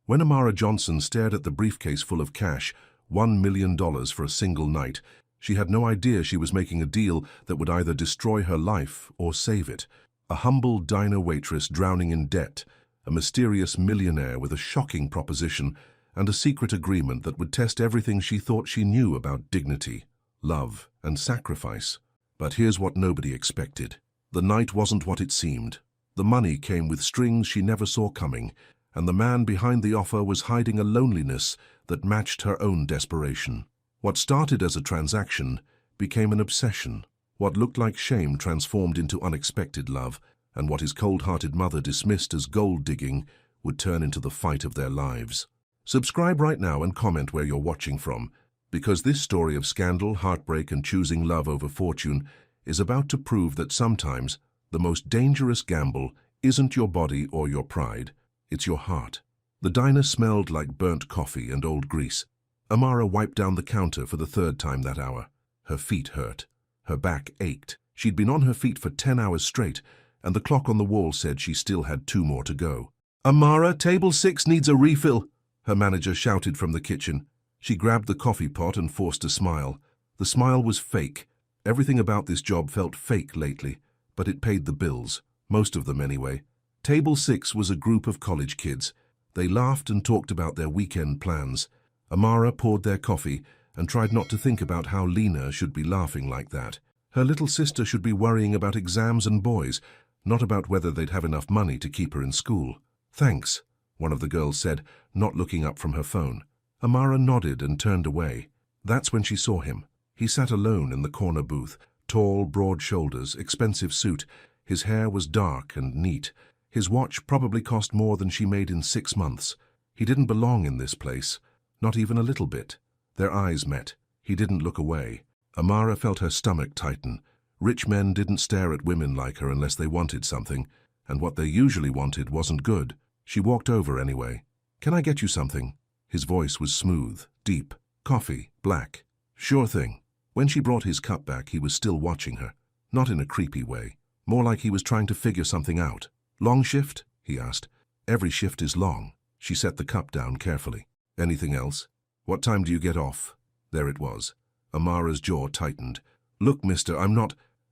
When Amara Johnson stared at the briefcase full of cash, $1 million for a single night, she had no idea she was making a deal that would either destroy her life or save it. A humble diner waitress drowning in debt, a mysterious millionaire with a shocking proposition, and a secret agreement that would test everything she thought she knew about dignity, love, and sacrifice. But here's what nobody expected. The night wasn't what it seemed. The money came with strings she never saw coming, and the man behind the offer was hiding a loneliness that matched her own desperation. What started as a transaction became an obsession. What looked like shame transformed into unexpected love, and what his cold-hearted mother dismissed as gold-digging would turn into the fight of their lives. Subscribe right now and comment where you're watching from, because this story of scandal, heartbreak, and choosing love over fortune is about to prove that sometimes the most dangerous gamble isn't your body or your pride, it's your heart. The diner smelled like burnt coffee and old grease. Amara wiped down the counter for the third time that hour. Her feet hurt. Her back ached. She'd been on her feet for 10 hours straight, and the clock on the wall said she still had 2 more to go. "Amara, table 6 needs a refill," her manager shouted from the kitchen. She grabbed the coffee pot and forced a smile. The smile was fake. Everything about this job felt fake lately, but it paid the bills. Most of them anyway. Table 6 was a group of college kids. They laughed and talked about their weekend plans. Amara poured their coffee and tried not to think about how Lena should be laughing like that. Her little sister should be worrying about exams and boys, not about whether they'd have enough money to keep her in school. "Thanks," one of the girls said, not looking up from her phone. Amara nodded and turned away. That's when she saw him. He sat alone in the corner booth, tall, broad shoulders, expensive suit. His hair was dark and neat. His watch probably cost more than she made in 6 months. He didn't belong in this place, not even a little bit. Their eyes met. He didn't look away. Amara felt her stomach tighten. Rich men didn't stare at women like her unless they wanted something, and what they usually wanted wasn't good. She walked over anyway. "Can I get you something?" His voice was smooth, deep. "Coffee, black." "Sure thing." When she brought his cup back, he was still watching her. Not in a creepy way. More like he was trying to figure something out. "Long shift?" he asked. "Every shift is long." She set the cup down carefully. "Anything else?" "What time do you get off?" There it was. Amara's jaw tightened. "Look, mister,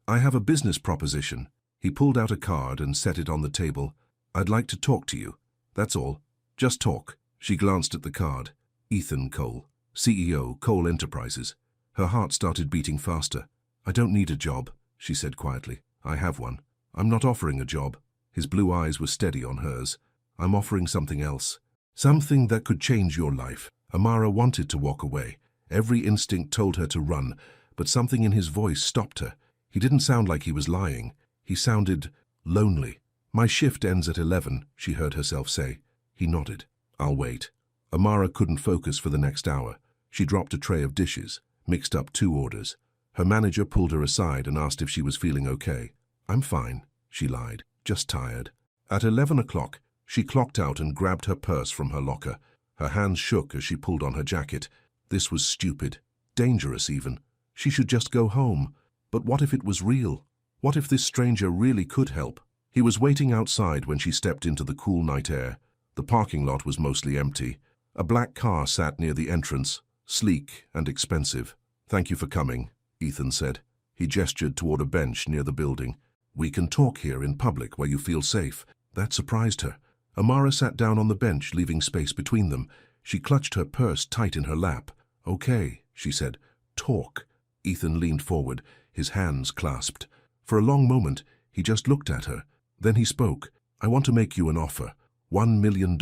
I have a business proposition." He pulled out a card and set it on the table. "I'd like to talk to you. That's all. Just talk." She glanced at the card. Ethan Cole, CEO, Cole Enterprises. Her heart started beating faster. "I don't need a job," she said quietly. "I have one. I'm not offering a job." His blue eyes were steady on hers. "I'm offering something else. Something that could change your life." Amara wanted to walk away. Every instinct told her to run, but something in his voice stopped her. He didn't sound like he was lying. He sounded lonely. "My shift ends at 11, she heard herself say. He nodded. "I'll wait." Amara couldn't focus for the next hour. She dropped a tray of dishes, mixed up 2 orders. Her manager pulled her aside and asked if she was feeling okay. "I'm fine," she lied. "Just tired." At 11 o'clock, she clocked out and grabbed her purse from her locker. Her hands shook as she pulled on her jacket. This was stupid. Dangerous, even. She should just go home. But what if it was real? What if this stranger really could help? He was waiting outside when she stepped into the cool night air. The parking lot was mostly empty. A black car sat near the entrance, sleek and expensive. "Thank you for coming," Ethan said. He gestured toward a bench near the building. "We can talk here in public where you feel safe." That surprised her. Amara sat down on the bench, leaving space between them. She clutched her purse tight in her lap. "Okay," she said. "Talk." Ethan leaned forward, his hands clasped. For a long moment, he just looked at her. Then he spoke. "I want to make you an offer. $1 million.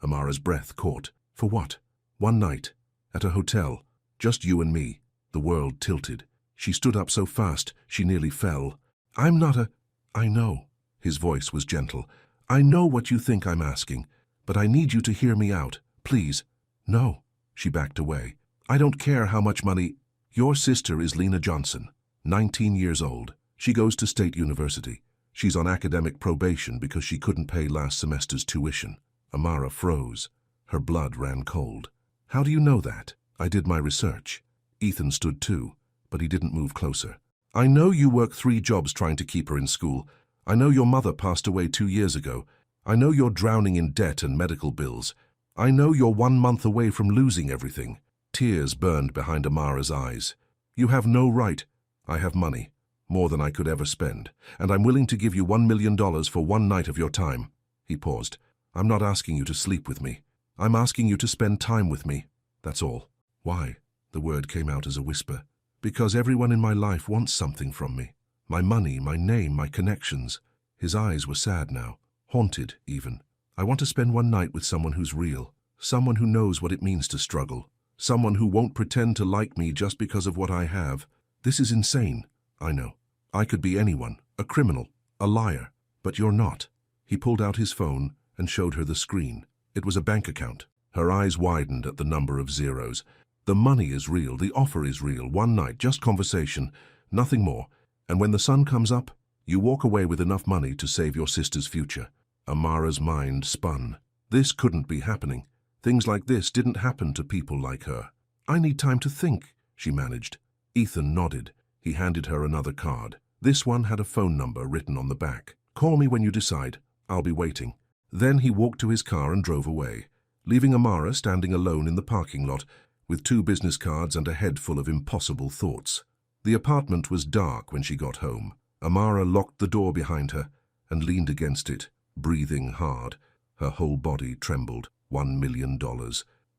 Amara's breath caught. "For what?" "One night. At a hotel. Just you and me." The world tilted. She stood up so fast, she nearly fell. "I'm not a—" "I know." His voice was gentle. "I know what you think I'm asking, but I need you to hear me out. Please." "No." She backed away. "I don't care how much money—" "Your sister is Lena Johnson, 19 years old. She goes to State University. She's on academic probation because she couldn't pay last semester's tuition." Amara froze. Her blood ran cold. "How do you know that?" "I did my research." Ethan stood too, but he didn't move closer. "I know you work 3 jobs trying to keep her in school. I know your mother passed away 2 years ago. I know you're drowning in debt and medical bills. I know you're 1 month away from losing everything. Tears burned behind Amara's eyes. You have no right. I have money, more than I could ever spend, and I'm willing to give you $1 million for one night of your time. He paused. I'm not asking you to sleep with me. I'm asking you to spend time with me. That's all. Why? The word came out as a whisper. Because everyone in my life wants something from me. My money, my name, my connections. His eyes were sad now, haunted even. I want to spend one night with someone who's real, someone who knows what it means to struggle, someone who won't pretend to like me just because of what I have. This is insane, I know. I could be anyone, a criminal, a liar, but you're not. He pulled out his phone and showed her the screen. It was a bank account. Her eyes widened at the number of zeros. The money is real, the offer is real, one night, just conversation, nothing more. And when the sun comes up, you walk away with enough money to save your sister's future. Amara's mind spun. This couldn't be happening. Things like this didn't happen to people like her. I need time to think, she managed. Ethan nodded. He handed her another card. This one had a phone number written on the back. Call me when you decide. I'll be waiting. Then he walked to his car and drove away, leaving Amara standing alone in the parking lot with 2 business cards and a head full of impossible thoughts. The apartment was dark when she got home. Amara locked the door behind her and leaned against it, breathing hard. Her whole body trembled. $1 million.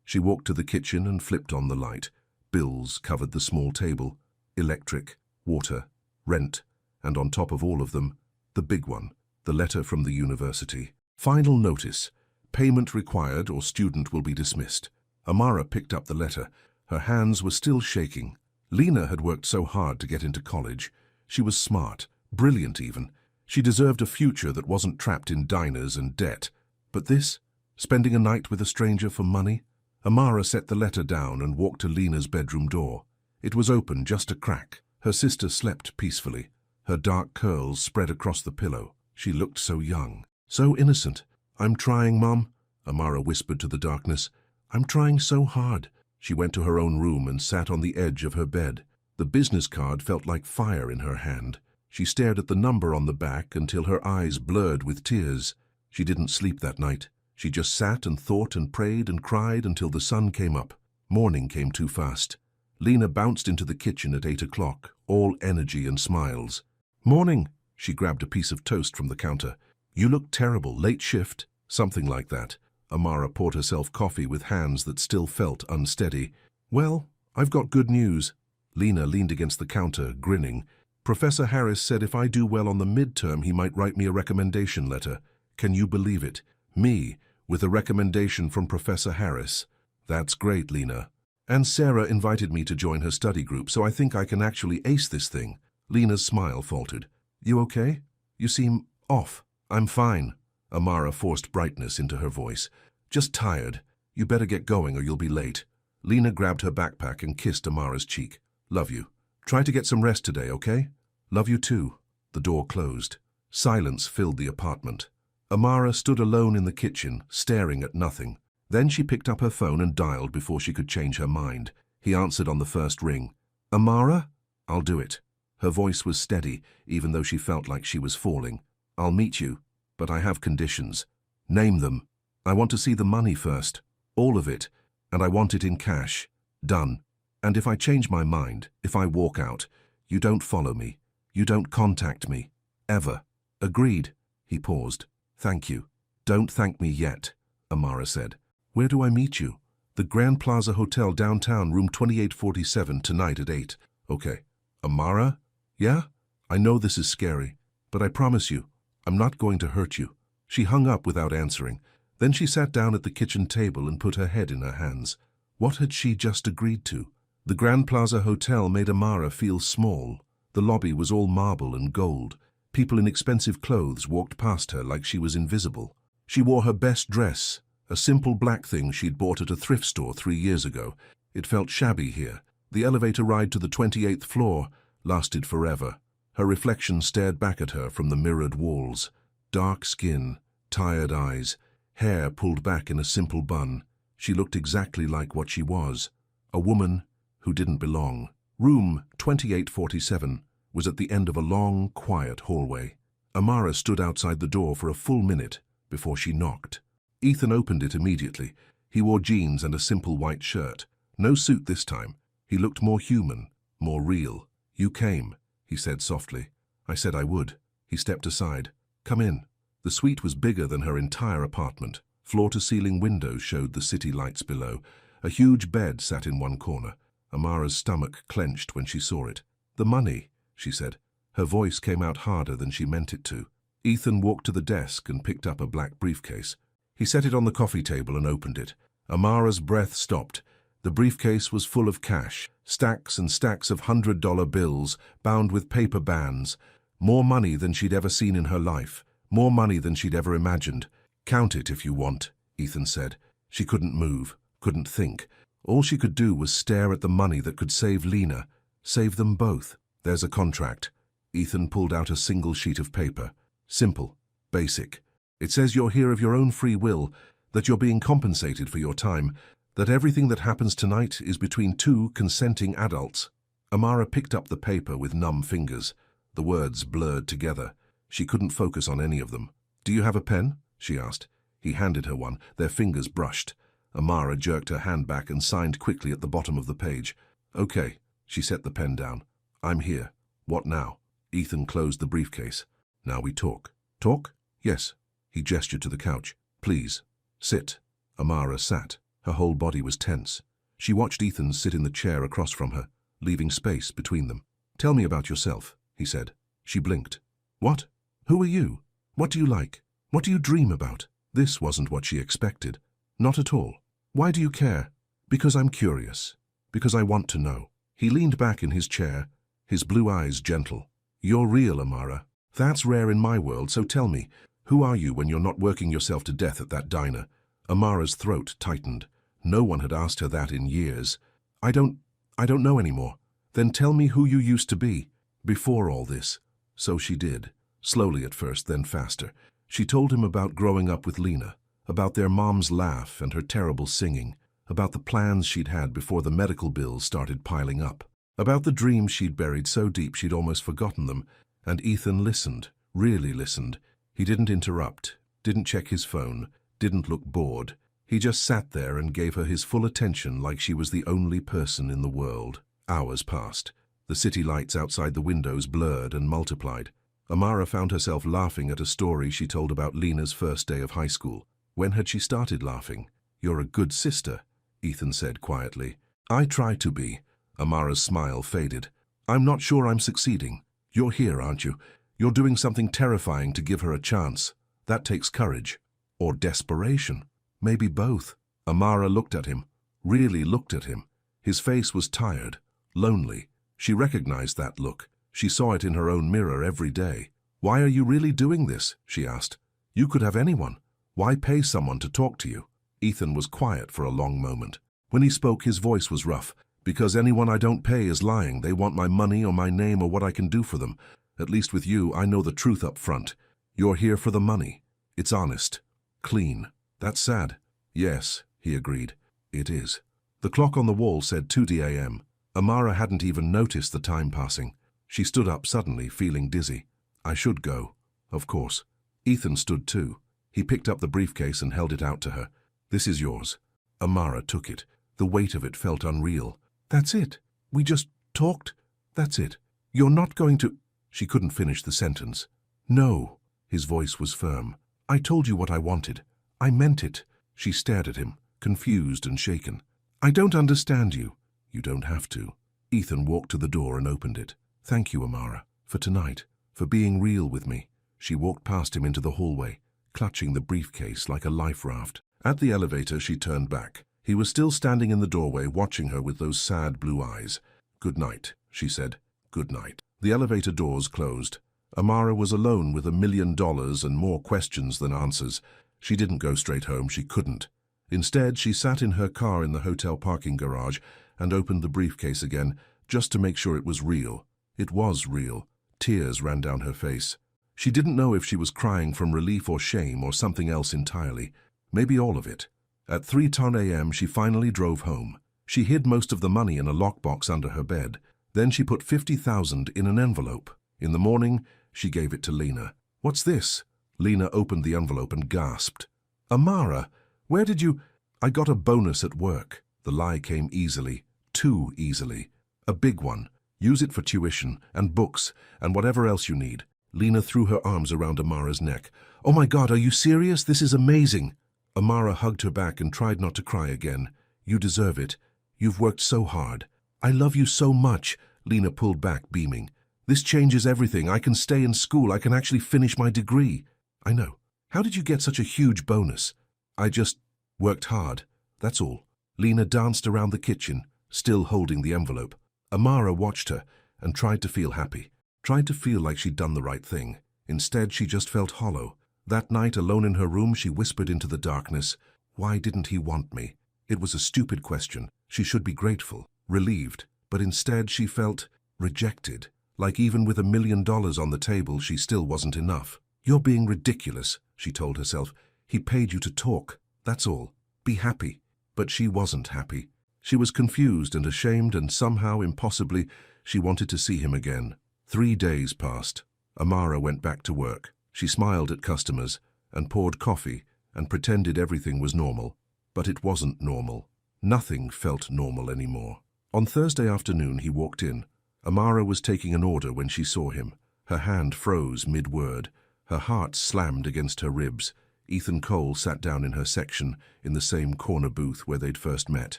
She walked to the kitchen and flipped on the light. Bills covered the small table. Electric, water, rent, and on top of all of them, the big one, the letter from the university. Final notice. Payment required or student will be dismissed. Amara picked up the letter. Her hands were still shaking. Lena had worked so hard to get into college. She was smart, brilliant even. She deserved a future that wasn't trapped in diners and debt. But this? Spending a night with a stranger for money? Amara set the letter down and walked to Lena's bedroom door. It was open, just a crack. Her sister slept peacefully. Her dark curls spread across the pillow. She looked so young, so innocent. I'm trying, Mom, Amara whispered to the darkness. I'm trying so hard. She went to her own room and sat on the edge of her bed. The business card felt like fire in her hand. She stared at the number on the back until her eyes blurred with tears. She didn't sleep that night. She just sat and thought and prayed and cried until the sun came up. Morning came too fast. Lena bounced into the kitchen at 8 o'clock, all energy and smiles. Morning! She grabbed a piece of toast from the counter. You look terrible, late shift, something like that. Amara poured herself coffee with hands that still felt unsteady. Well, I've got good news. Lena leaned against the counter, grinning. Professor Harris said if I do well on the midterm, he might write me a recommendation letter. Can you believe it? Me, with a recommendation from Professor Harris. That's great, Lena. And Sarah invited me to join her study group, so I think I can actually ace this thing. Lena's smile faltered. You okay? You seem off. I'm fine. Amara forced brightness into her voice. Just tired. You better get going or you'll be late. Lena grabbed her backpack and kissed Amara's cheek. Love you. Try to get some rest today, okay? Love you too. The door closed. Silence filled the apartment. Amara stood alone in the kitchen, staring at nothing. Then she picked up her phone and dialed before she could change her mind. He answered on the first ring. Amara? I'll do it. Her voice was steady, even though she felt like she was falling. I'll meet you, but I have conditions. Name them. I want to see the money first. All of it. And I want it in cash. Done. And if I change my mind, if I walk out, you don't follow me. You don't contact me. Ever. Agreed. He paused. Thank you. Don't thank me yet, Amara said. Where do I meet you? The Grand Plaza Hotel downtown, room 2847, tonight at 8. Okay. Amara? Yeah? I know this is scary, but I promise you, I'm not going to hurt you. She hung up without answering. Then she sat down at the kitchen table and put her head in her hands. What had she just agreed to? The Grand Plaza Hotel made Amara feel small. The lobby was all marble and gold. People in expensive clothes walked past her like she was invisible. She wore her best dress, a simple black thing she'd bought at a thrift store 3 years ago. It felt shabby here. The elevator ride to the 28th floor lasted forever. Her reflection stared back at her from the mirrored walls. Dark skin, tired eyes, hair pulled back in a simple bun. She looked exactly like what she was, a woman who didn't belong. Room 2847 was at the end of a long, quiet hallway. Amara stood outside the door for a full minute before she knocked. Ethan opened it immediately. He wore jeans and a simple white shirt. No suit this time. He looked more human, more real. "You came," he said softly. "I said I would." He stepped aside. "Come in." The suite was bigger than her entire apartment. Floor-to-ceiling windows showed the city lights below. A huge bed sat in one corner. Amara's stomach clenched when she saw it. "The money," she said. Her voice came out harder than she meant it to. Ethan walked to the desk and picked up a black briefcase. He set it on the coffee table and opened it. Amara's breath stopped. The briefcase was full of cash, stacks and stacks of $100 bills bound with paper bands. More money than she'd ever seen in her life. More money than she'd ever imagined. "Count it if you want," Ethan said. She couldn't move, couldn't think. All she could do was stare at the money that could save Lena, save them both. "There's a contract." Ethan pulled out a single sheet of paper. Simple, basic. "It says you're here of your own free will, that you're being compensated for your time, that everything that happens tonight is between two consenting adults." Amara picked up the paper with numb fingers. The words blurred together. She couldn't focus on any of them. "Do you have a pen?" she asked. He handed her one. Their fingers brushed. Amara jerked her hand back and signed quickly at the bottom of the page. "Okay." She set the pen down. "I'm here. What now?" Ethan closed the briefcase. "Now we talk." "Talk?" "Yes." He gestured to the couch. "Please, sit." Amara sat. Her whole body was tense. She watched Ethan sit in the chair across from her, leaving space between them. "Tell me about yourself," he said. She blinked. "What? Who are you? What do you like? What do you dream about?" This wasn't what she expected. Not at all. "Why do you care?" "Because I'm curious. Because I want to know." He leaned back in his chair, his blue eyes gentle. "You're real, Amara. That's rare in my world, so tell me, who are you when you're not working yourself to death at that diner?" Amara's throat tightened. No one had asked her that in years. I don't know anymore." "Then tell me who you used to be, before all this." So she did. Slowly at first, then faster. She told him about growing up with Lena, about their mom's laugh and her terrible singing, about the plans she'd had before the medical bills started piling up, about the dreams she'd buried so deep she'd almost forgotten them. And Ethan listened, really listened. He didn't interrupt, didn't check his phone, didn't look bored. He just sat there and gave her his full attention like she was the only person in the world. Hours passed. The city lights outside the windows blurred and multiplied. Amara found herself laughing at a story she told about Lena's first day of high school. When had she started laughing? "You're a good sister," Ethan said quietly. "I try to be." Amara's smile faded. "I'm not sure I'm succeeding. You're here, aren't you? You're doing something terrifying to give her a chance. That takes courage. Or desperation. Maybe both." Amara looked at him, really looked at him. His face was tired, lonely. She recognized that look. She saw it in her own mirror every day. "Why are you really doing this?" she asked. "You could have anyone. Why pay someone to talk to you?" Ethan was quiet for a long moment. When he spoke, his voice was rough. "Because anyone I don't pay is lying. They want my money or my name or what I can do for them. At least with you, I know the truth up front. You're here for the money. It's honest. Clean. That's sad." "Yes," he agreed. "It is." The clock on the wall said 2 a.m. Amara hadn't even noticed the time passing. She stood up suddenly, feeling dizzy. "I should go." "Of course." Ethan stood too. He picked up the briefcase and held it out to her. "This is yours." Amara took it. The weight of it felt unreal. "That's it? We just talked? That's it? You're not going to—" She couldn't finish the sentence. "No." His voice was firm. "I told you what I wanted. I meant it." She stared at him, confused and shaken. "I don't understand you." "You don't have to." Ethan walked to the door and opened it. "Thank you, Amara, for tonight, for being real with me." She walked past him into the hallway, clutching the briefcase like a life raft. At the elevator, she turned back. He was still standing in the doorway, watching her with those sad blue eyes. "Good night," she said. "Good night." The elevator doors closed. Amara was alone with $1 million and more questions than answers. She didn't go straight home. She couldn't. Instead, she sat in her car in the hotel parking garage and opened the briefcase again, just to make sure it was real. It was real. Tears ran down her face. She didn't know if she was crying from relief or shame or something else entirely. Maybe all of it. At 3:10 a.m., she finally drove home. She hid most of the money in a lockbox under her bed. Then she put $50,000 in an envelope. In the morning, she gave it to Lena. "What's this?" Lena opened the envelope and gasped. "Amara, where did you—" I got a bonus at work. The lie came easily, too easily. A big one. Use it for tuition and books and whatever else you need. Lena threw her arms around Amara's neck. Oh my God, are you serious? This is amazing. Amara hugged her back and tried not to cry again. You deserve it. You've worked so hard. I love you so much. Lena pulled back, beaming. This changes everything. I can stay in school. I can actually finish my degree. I know. How did you get such a huge bonus? I just worked hard. That's all. Lena danced around the kitchen, still holding the envelope. Amara watched her and tried to feel happy, tried to feel like she'd done the right thing. Instead, she just felt hollow. That night, alone in her room, she whispered into the darkness, "Why didn't he want me?" It was a stupid question. She should be grateful, relieved, but instead she felt rejected. Like even with $1 million on the table, she still wasn't enough. You're being ridiculous, she told herself. He paid you to talk. That's all. Be happy. But she wasn't happy. She was confused and ashamed, and somehow, impossibly, she wanted to see him again. 3 days passed. Amara went back to work. She smiled at customers and poured coffee and pretended everything was normal. But it wasn't normal. Nothing felt normal anymore. On Thursday afternoon, he walked in. Amara was taking an order when she saw him. Her hand froze mid-word. Her heart slammed against her ribs. Ethan Cole sat down in her section, in the same corner booth where they'd first met.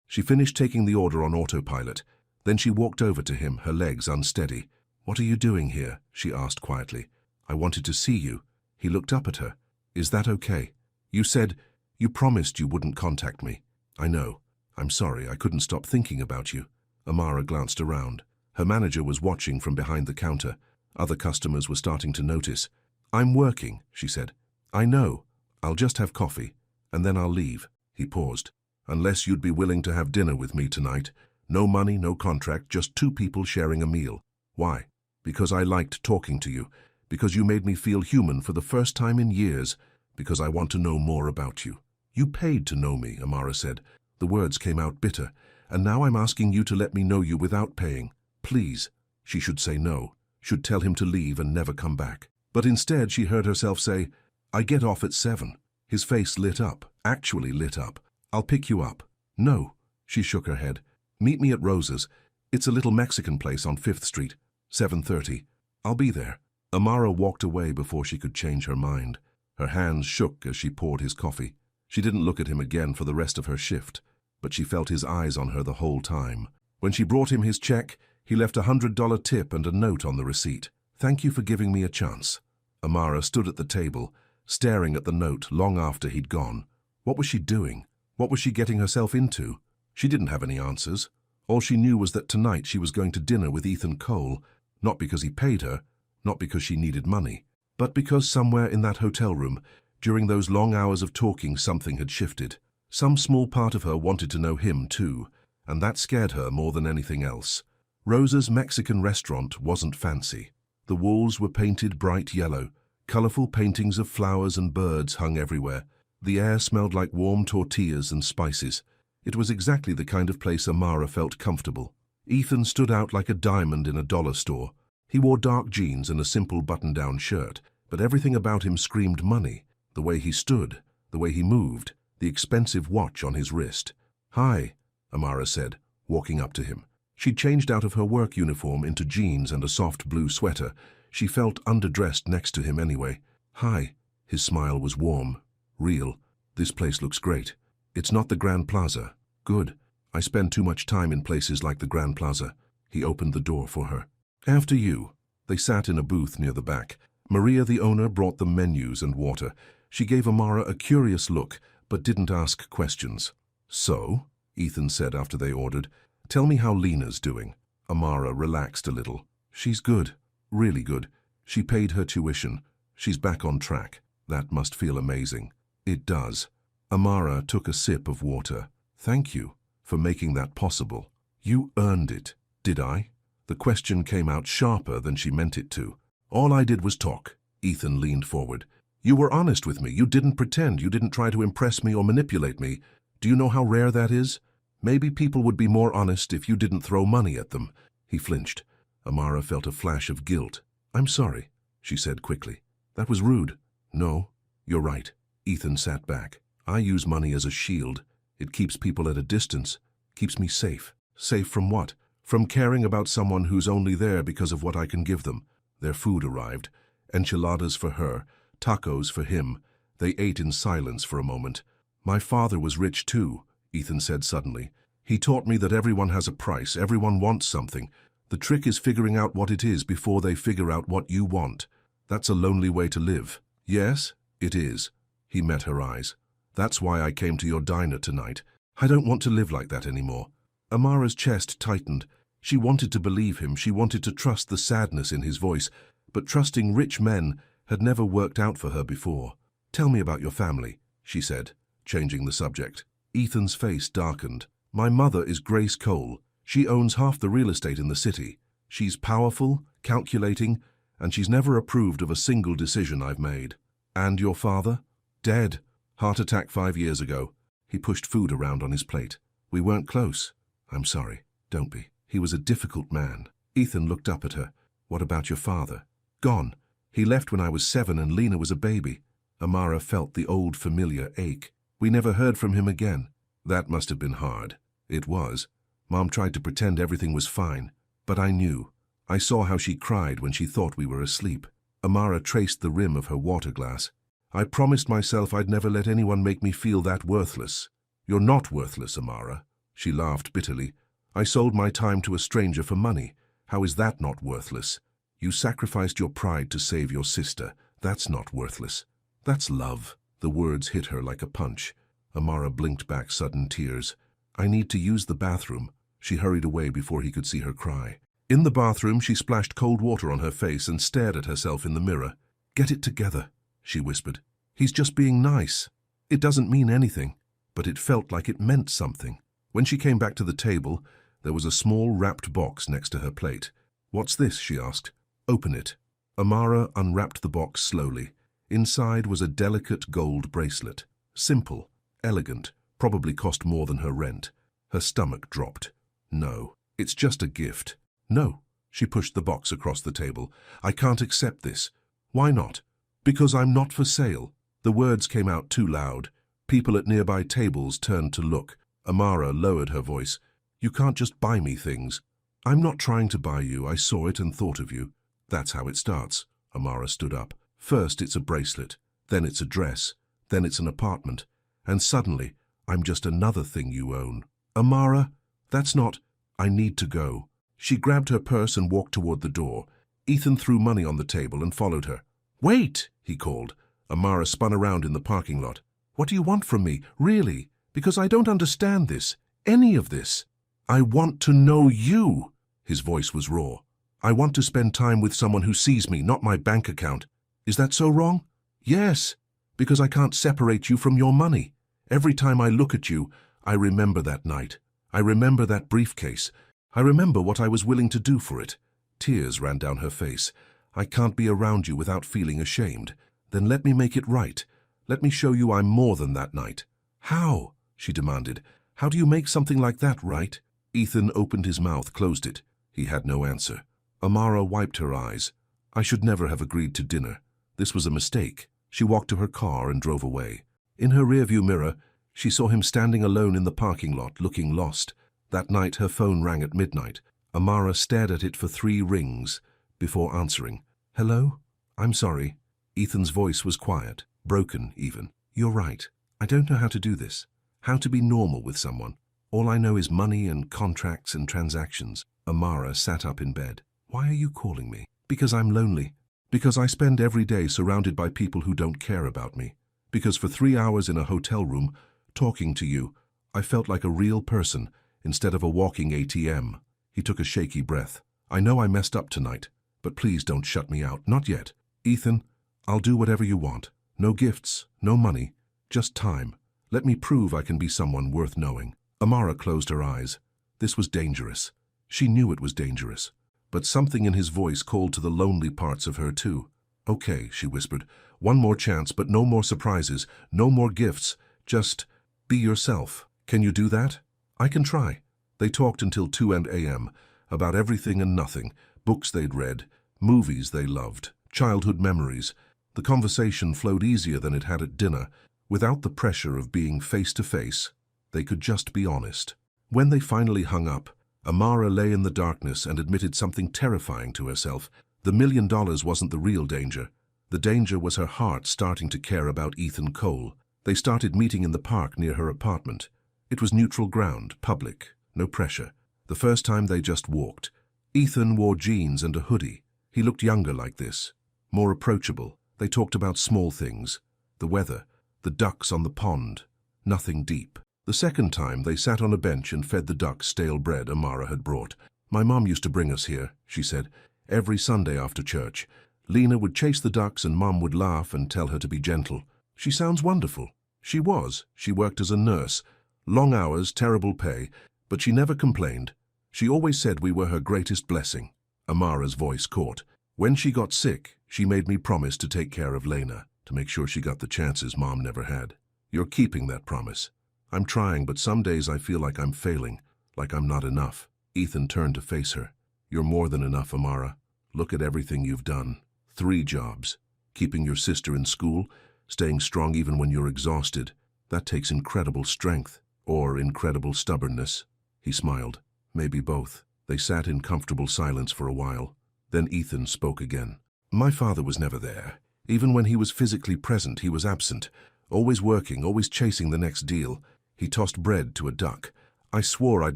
She finished taking the order on autopilot. Then she walked over to him, her legs unsteady. "What are you doing here?" she asked quietly. "I wanted to see you." He looked up at her. "Is that okay? You promised you wouldn't contact me." "I know. I'm sorry, I couldn't stop thinking about you." Amara glanced around. Her manager was watching from behind the counter. Other customers were starting to notice. "I'm working," she said. "I know. I'll just have coffee, and then I'll leave." He paused. "Unless you'd be willing to have dinner with me tonight. No money, no contract, just 2 people sharing a meal." "Why?" "Because I liked talking to you. Because you made me feel human for the first time in years. Because I want to know more about you." "You paid to know me," Amara said. The words came out bitter. "And now I'm asking you to let me know you without paying. Please." She should say no, should tell him to leave and never come back. But instead she heard herself say, "I get off at 7. His face lit up, actually lit up. "I'll pick you up." "No." She shook her head. "Meet me at Rosa's. It's a little Mexican place on 5th Street. 7:30. I'll be there." Amara walked away before she could change her mind. Her hands shook as she poured his coffee. She didn't look at him again for the rest of her shift, but she felt his eyes on her the whole time. When she brought him his check, he left a $100 tip and a note on the receipt. "Thank you for giving me a chance." Amara stood at the table, staring at the note long after he'd gone. What was she doing? What was she getting herself into? She didn't have any answers. All she knew was that tonight she was going to dinner with Ethan Cole, not because he paid her, not because she needed money, but because somewhere in that hotel room, during those long hours of talking, something had shifted. Some small part of her wanted to know him too, and that scared her more than anything else. Rosa's Mexican restaurant wasn't fancy. The walls were painted bright yellow. Colorful paintings of flowers and birds hung everywhere. The air smelled like warm tortillas and spices. It was exactly the kind of place Amara felt comfortable. Ethan stood out like a diamond in a dollar store. He wore dark jeans and a simple button-down shirt, but everything about him screamed money. The way he stood, the way he moved, the expensive watch on his wrist. "Hi," Amara said, walking up to him. She'd changed out of her work uniform into jeans and a soft blue sweater. She felt underdressed next to him anyway. "Hi." His smile was warm, real. "This place looks great. It's not the Grand Plaza." "Good. I spend too much time in places like the Grand Plaza." He opened the door for her. "After you." They sat in a booth near the back. Maria, the owner, brought them menus and water. She gave Amara a curious look, but didn't ask questions. "So," Ethan said after they ordered, "tell me how Lena's doing." Amara relaxed a little. "She's good. Really good. She paid her tuition. She's back on track. That must feel amazing." "It does." Amara took a sip of water. "Thank you for making that possible." "You earned it." "Did I?" The question came out sharper than she meant it to. "All I did was talk." Ethan leaned forward. "You were honest with me. You didn't pretend. You didn't try to impress me or manipulate me. Do you know how rare that is? Maybe people would be more honest if you didn't throw money at them." He flinched. Amara felt a flash of guilt. "I'm sorry," she said quickly. "That was rude." "No, you're right." Ethan sat back. "I use money as a shield. It keeps people at a distance, keeps me safe. Safe from what? From caring about someone who's only there because of what I can give them. Their food arrived. Enchiladas for her, tacos for him. They ate in silence for a moment. My father was rich too, Ethan said suddenly. He taught me that everyone has a price, everyone wants something. The trick is figuring out what it is before they figure out what you want. That's a lonely way to live. Yes, it is. He met her eyes. That's why I came to your diner tonight. I don't want to live like that anymore. Amara's chest tightened. She wanted to believe him. She wanted to trust the sadness in his voice. But trusting rich men had never worked out for her before. Tell me about your family, she said, changing the subject. Ethan's face darkened. My mother is Grace Cole. She owns half the real estate in the city. She's powerful, calculating, and she's never approved of a single decision I've made. And your father? Dead. Heart attack 5 years ago. He pushed food around on his plate. We weren't close. I'm sorry. Don't be. He was a difficult man. Ethan looked up at her. What about your father? Gone. He left when I was 7 and Lena was a baby. Amara felt the old familiar ache. We never heard from him again. That must have been hard. It was. Mom tried to pretend everything was fine, but I knew. I saw how she cried when she thought we were asleep. Amara traced the rim of her water glass. I promised myself I'd never let anyone make me feel that worthless. You're not worthless, Amara. She laughed bitterly. I sold my time to a stranger for money. How is that not worthless? You sacrificed your pride to save your sister. That's not worthless. That's love. The words hit her like a punch. Amara blinked back sudden tears. I need to use the bathroom. She hurried away before he could see her cry. In the bathroom, she splashed cold water on her face and stared at herself in the mirror. Get it together, she whispered. He's just being nice. It doesn't mean anything, but it felt like it meant something. When she came back to the table, there was a small wrapped box next to her plate. What's this? She asked. Open it. Amara unwrapped the box slowly. Inside was a delicate gold bracelet. Simple, elegant, probably cost more than her rent. Her stomach dropped. No, it's just a gift. No, she pushed the box across the table. I can't accept this. Why not? Because I'm not for sale. The words came out too loud. People at nearby tables turned to look. Amara lowered her voice. You can't just buy me things. I'm not trying to buy you. I saw it and thought of you. That's how it starts. Amara stood up. First it's a bracelet, then it's a dress, then it's an apartment, and suddenly I'm just another thing you own. Amara, that's not... I need to go. She grabbed her purse and walked toward the door. Ethan threw money on the table and followed her. Wait, he called. Amara spun around in the parking lot. What do you want from me, really? Because I don't understand this, any of this. I want to know you. His voice was raw. I want to spend time with someone who sees me, not my bank account. Is that so wrong? Yes, because I can't separate you from your money. Every time I look at you, I remember that night. I remember that briefcase. I remember what I was willing to do for it. Tears ran down her face. I can't be around you without feeling ashamed. Then let me make it right. Let me show you I'm more than that night. How? She demanded. How do you make something like that right? Ethan opened his mouth, closed it. He had no answer. Amara wiped her eyes. I should never have agreed to dinner. This was a mistake. She walked to her car and drove away. In her rearview mirror, she saw him standing alone in the parking lot, looking lost. That night, her phone rang at midnight. Amara stared at it for 3 rings before answering. Hello? I'm sorry. Ethan's voice was quiet, broken even. You're right. I don't know how to do this. How to be normal with someone. All I know is money and contracts and transactions. Amara sat up in bed. Why are you calling me? Because I'm lonely. Because I spend every day surrounded by people who don't care about me. Because for 3 hours in a hotel room, talking to you, I felt like a real person instead of a walking ATM. He took a shaky breath. I know I messed up tonight, but please don't shut me out. Not yet. Ethan, I'll do whatever you want. No gifts, no money, just time. Let me prove I can be someone worth knowing. Amara closed her eyes. This was dangerous. She knew it was dangerous. But something in his voice called to the lonely parts of her too. Okay, she whispered. One more chance, but no more surprises, no more gifts. Just be yourself. Can you do that? I can try. They talked until 2 a.m. about everything and nothing, books they'd read, movies they loved, childhood memories. The conversation flowed easier than it had at dinner, without the pressure of being face to face. They could just be honest. When they finally hung up, Amara lay in the darkness and admitted something terrifying to herself. The $1 million wasn't the real danger. The danger was her heart starting to care about Ethan Cole. They started meeting in the park near her apartment. It was neutral ground, public, no pressure. The first time they just walked. Ethan wore jeans and a hoodie. He looked younger like this, more approachable. They talked about small things, the weather, the ducks on the pond, nothing deep. The second time they sat on a bench and fed the ducks stale bread Amara had brought. "My mom used to bring us here," she said, "every Sunday after church. Lena would chase the ducks and Mom would laugh and tell her to be gentle. She sounds wonderful." She was. She worked as a nurse. Long hours, terrible pay, but she never complained. She always said we were her greatest blessing. Amara's voice caught. "When she got sick, she made me promise to take care of Lena, to make sure she got the chances Mom never had. You're keeping that promise." "I'm trying, but some days I feel like I'm failing, like I'm not enough." Ethan turned to face her. "You're more than enough, Amara. Look at everything you've done. 3 jobs. Keeping your sister in school, staying strong even when you're exhausted. That takes incredible strength, or incredible stubbornness." He smiled. "Maybe both." They sat in comfortable silence for a while. Then Ethan spoke again. "My father was never there. Even when he was physically present, he was absent. Always working, always chasing the next deal. He tossed bread to a duck. I swore I'd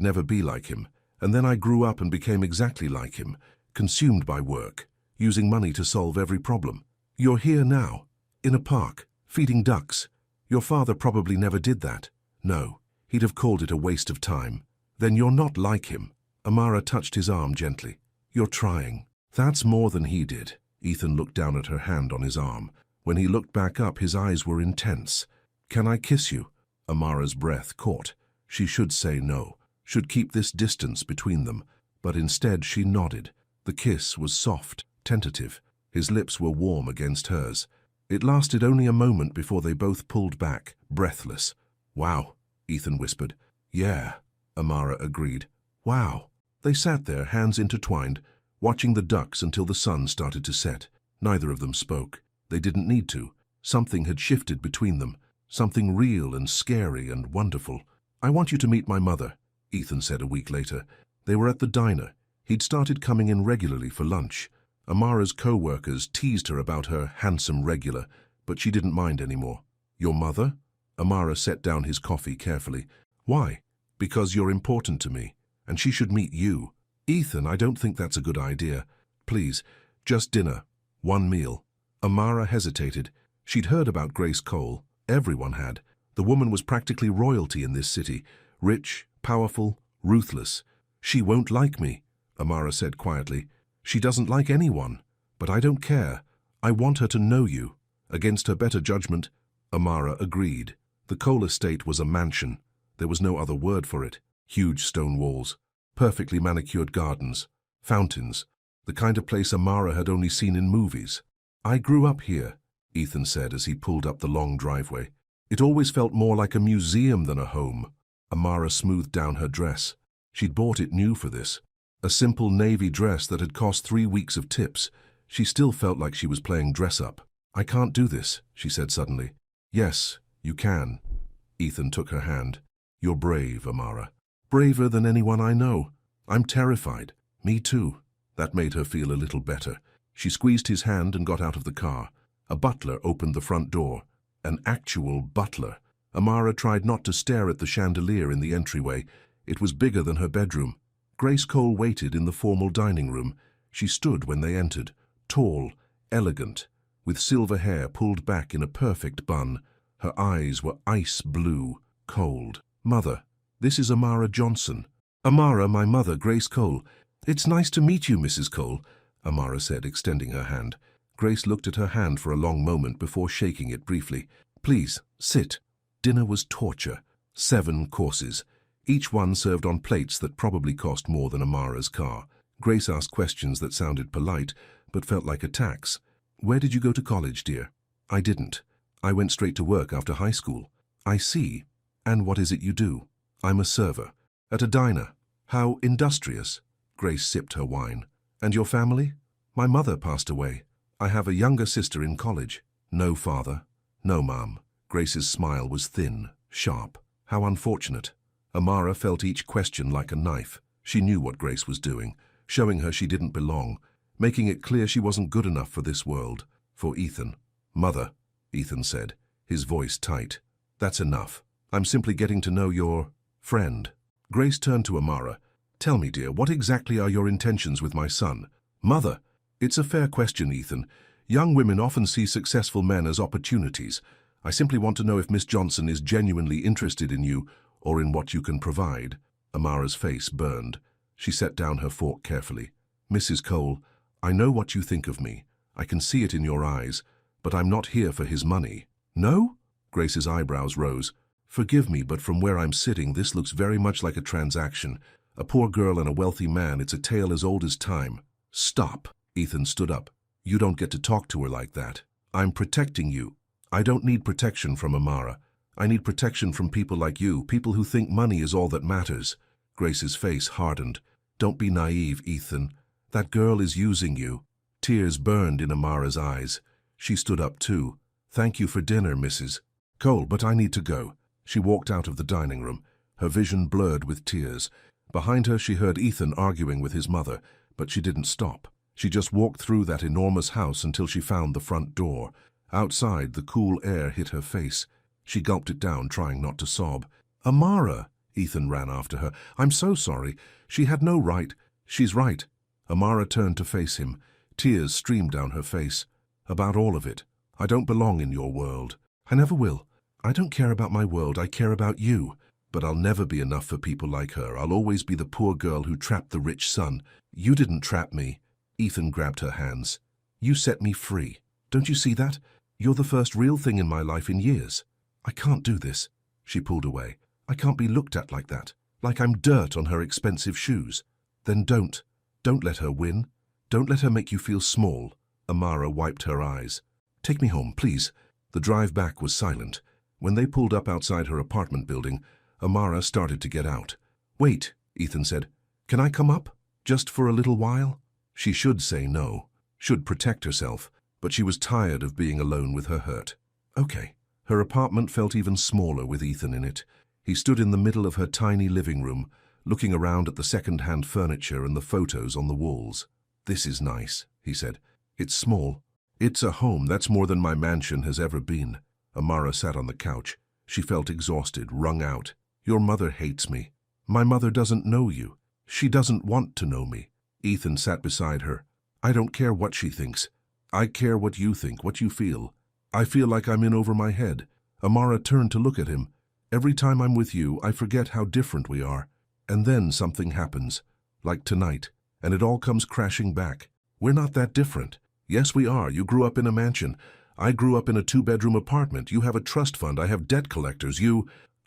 never be like him. And then I grew up and became exactly like him, consumed by work, using money to solve every problem. You're here now, in a park, feeding ducks. Your father probably never did that." "No, he'd have called it a waste of time." "Then you're not like him." Amara touched his arm gently. "You're trying." "That's more than he did." Ethan looked down at her hand on his arm. When he looked back up, his eyes were intense. "Can I kiss you?" Amara's breath caught. She should say no, should keep this distance between them, but instead she nodded. The kiss was soft, tentative. His lips were warm against hers. It lasted only a moment before they both pulled back, breathless. "Wow," Ethan whispered. "Yeah," Amara agreed. "Wow." They sat there, hands intertwined, watching the ducks until the sun started to set. Neither of them spoke. They didn't need to. Something had shifted between them. Something real and scary and wonderful. "I want you to meet my mother," Ethan said a week later. They were at the diner. He'd started coming in regularly for lunch. Amara's co-workers teased her about her handsome regular, but she didn't mind anymore. "Your mother?" Amara set down his coffee carefully. "Why?" "Because you're important to me, and she should meet you." "Ethan, I don't think that's a good idea. Please, just dinner. One meal." Amara hesitated. She'd heard about Grace Cole. Everyone had. The woman was practically royalty in this city. Rich, powerful, ruthless. "She won't like me," Amara said quietly. "She doesn't like anyone. But I don't care. I want her to know you." Against her better judgment, Amara agreed. The Cole estate was a mansion. There was no other word for it. Huge stone walls, perfectly manicured gardens, fountains, the kind of place Amara had only seen in movies. "I grew up here," Ethan said as he pulled up the long driveway. "It always felt more like a museum than a home." Amara smoothed down her dress. She'd bought it new for this. A simple navy dress that had cost 3 weeks of tips. She still felt like she was playing dress-up. "I can't do this," she said suddenly. "Yes, you can." Ethan took her hand. "You're brave, Amara. Braver than anyone I know. I'm terrified." "Me too." That made her feel a little better. She squeezed his hand and got out of the car. A butler opened the front door. An actual butler. Amara tried not to stare at the chandelier in the entryway. It was bigger than her bedroom. Grace Cole waited in the formal dining room. She stood when they entered, tall, elegant, with silver hair pulled back in a perfect bun. Her eyes were ice blue, cold. "Mother, this is Amara Johnson." "Amara, my mother, Grace Cole." "It's nice to meet you, Mrs. Cole," Amara said, extending her hand. Grace looked at her hand for a long moment before shaking it briefly. "Please, sit." Dinner was torture. 7 courses. Each one served on plates that probably cost more than Amara's car. Grace asked questions that sounded polite, but felt like attacks. "Where did you go to college, dear?" "I didn't. I went straight to work after high school." "I see. And what is it you do?" "I'm a server. At a diner." "How industrious." Grace sipped her wine. "And your family?" "My mother passed away. I have a younger sister in college." "No father?" "No, Mom." Grace's smile was thin, sharp. How unfortunate. Amara felt each question like a knife. She knew what Grace was doing, showing her she didn't belong, making it clear she wasn't good enough for this world, for Ethan. "Mother," Ethan said, his voice tight. "That's enough. I'm simply getting to know your friend." Grace turned to Amara. "Tell me, dear, what exactly are your intentions with my son?" "Mother, it's a fair question, Ethan. Young women often see successful men as opportunities. I simply want to know if Miss Johnson is genuinely interested in you or in what you can provide." Amara's face burned. She set down her fork carefully. "Mrs. Cole, I know what you think of me. I can see it in your eyes, but I'm not here for his money." "No?" Grace's eyebrows rose. "Forgive me, but from where I'm sitting, this looks very much like a transaction. A poor girl and a wealthy man, it's a tale as old as time." "Stop." Ethan stood up. "You don't get to talk to her like that. I'm protecting you." "I don't need protection from Amara. I need protection from people like you, people who think money is all that matters." Grace's face hardened. "Don't be naive, Ethan. That girl is using you." Tears burned in Amara's eyes. She stood up too. "Thank you for dinner, Mrs. Cole, but I need to go." She walked out of the dining room, her vision blurred with tears. Behind her she heard Ethan arguing with his mother, but she didn't stop. She just walked through that enormous house until she found the front door. Outside, the cool air hit her face. She gulped it down, trying not to sob. "Amara!" Ethan ran after her. "I'm so sorry. She had no right." "She's right." Amara turned to face him. Tears streamed down her face. "About all of it. I don't belong in your world. I never will. I don't care about my world, I care about you. But I'll never be enough for people like her. I'll always be the poor girl who trapped the rich son." "You didn't trap me." Ethan grabbed her hands. "You set me free. Don't you see that? You're the first real thing in my life in years." "I can't do this." She pulled away. "I can't be looked at like that, like I'm dirt on her expensive shoes." "Then don't. Don't let her win. Don't let her make you feel small." Amara wiped her eyes. "Take me home, please." The drive back was silent. When they pulled up outside her apartment building, Amara started to get out. "Wait," Ethan said. "Can I come up? Just for a little while?" She should say no, should protect herself, but she was tired of being alone with her hurt. "Okay." Her apartment felt even smaller with Ethan in it. He stood in the middle of her tiny living room, looking around at the second-hand furniture and the photos on the walls. "This is nice," he said. "It's small. It's a home. That's more than my mansion has ever been." Amara sat on the couch. She felt exhausted, wrung out. "Your mother hates me. My mother doesn't know you. She doesn't want to know me." Ethan sat beside her. "I don't care what she thinks. I care what you think, what you feel. I feel like I'm in over my head." Amara turned to look at him. "Every time I'm with you, I forget how different we are. And then something happens, like tonight, and it all comes crashing back. We're not that different. Yes, we are. You grew up in a mansion. I grew up in a 2-bedroom apartment. You have a trust fund. I have debt collectors.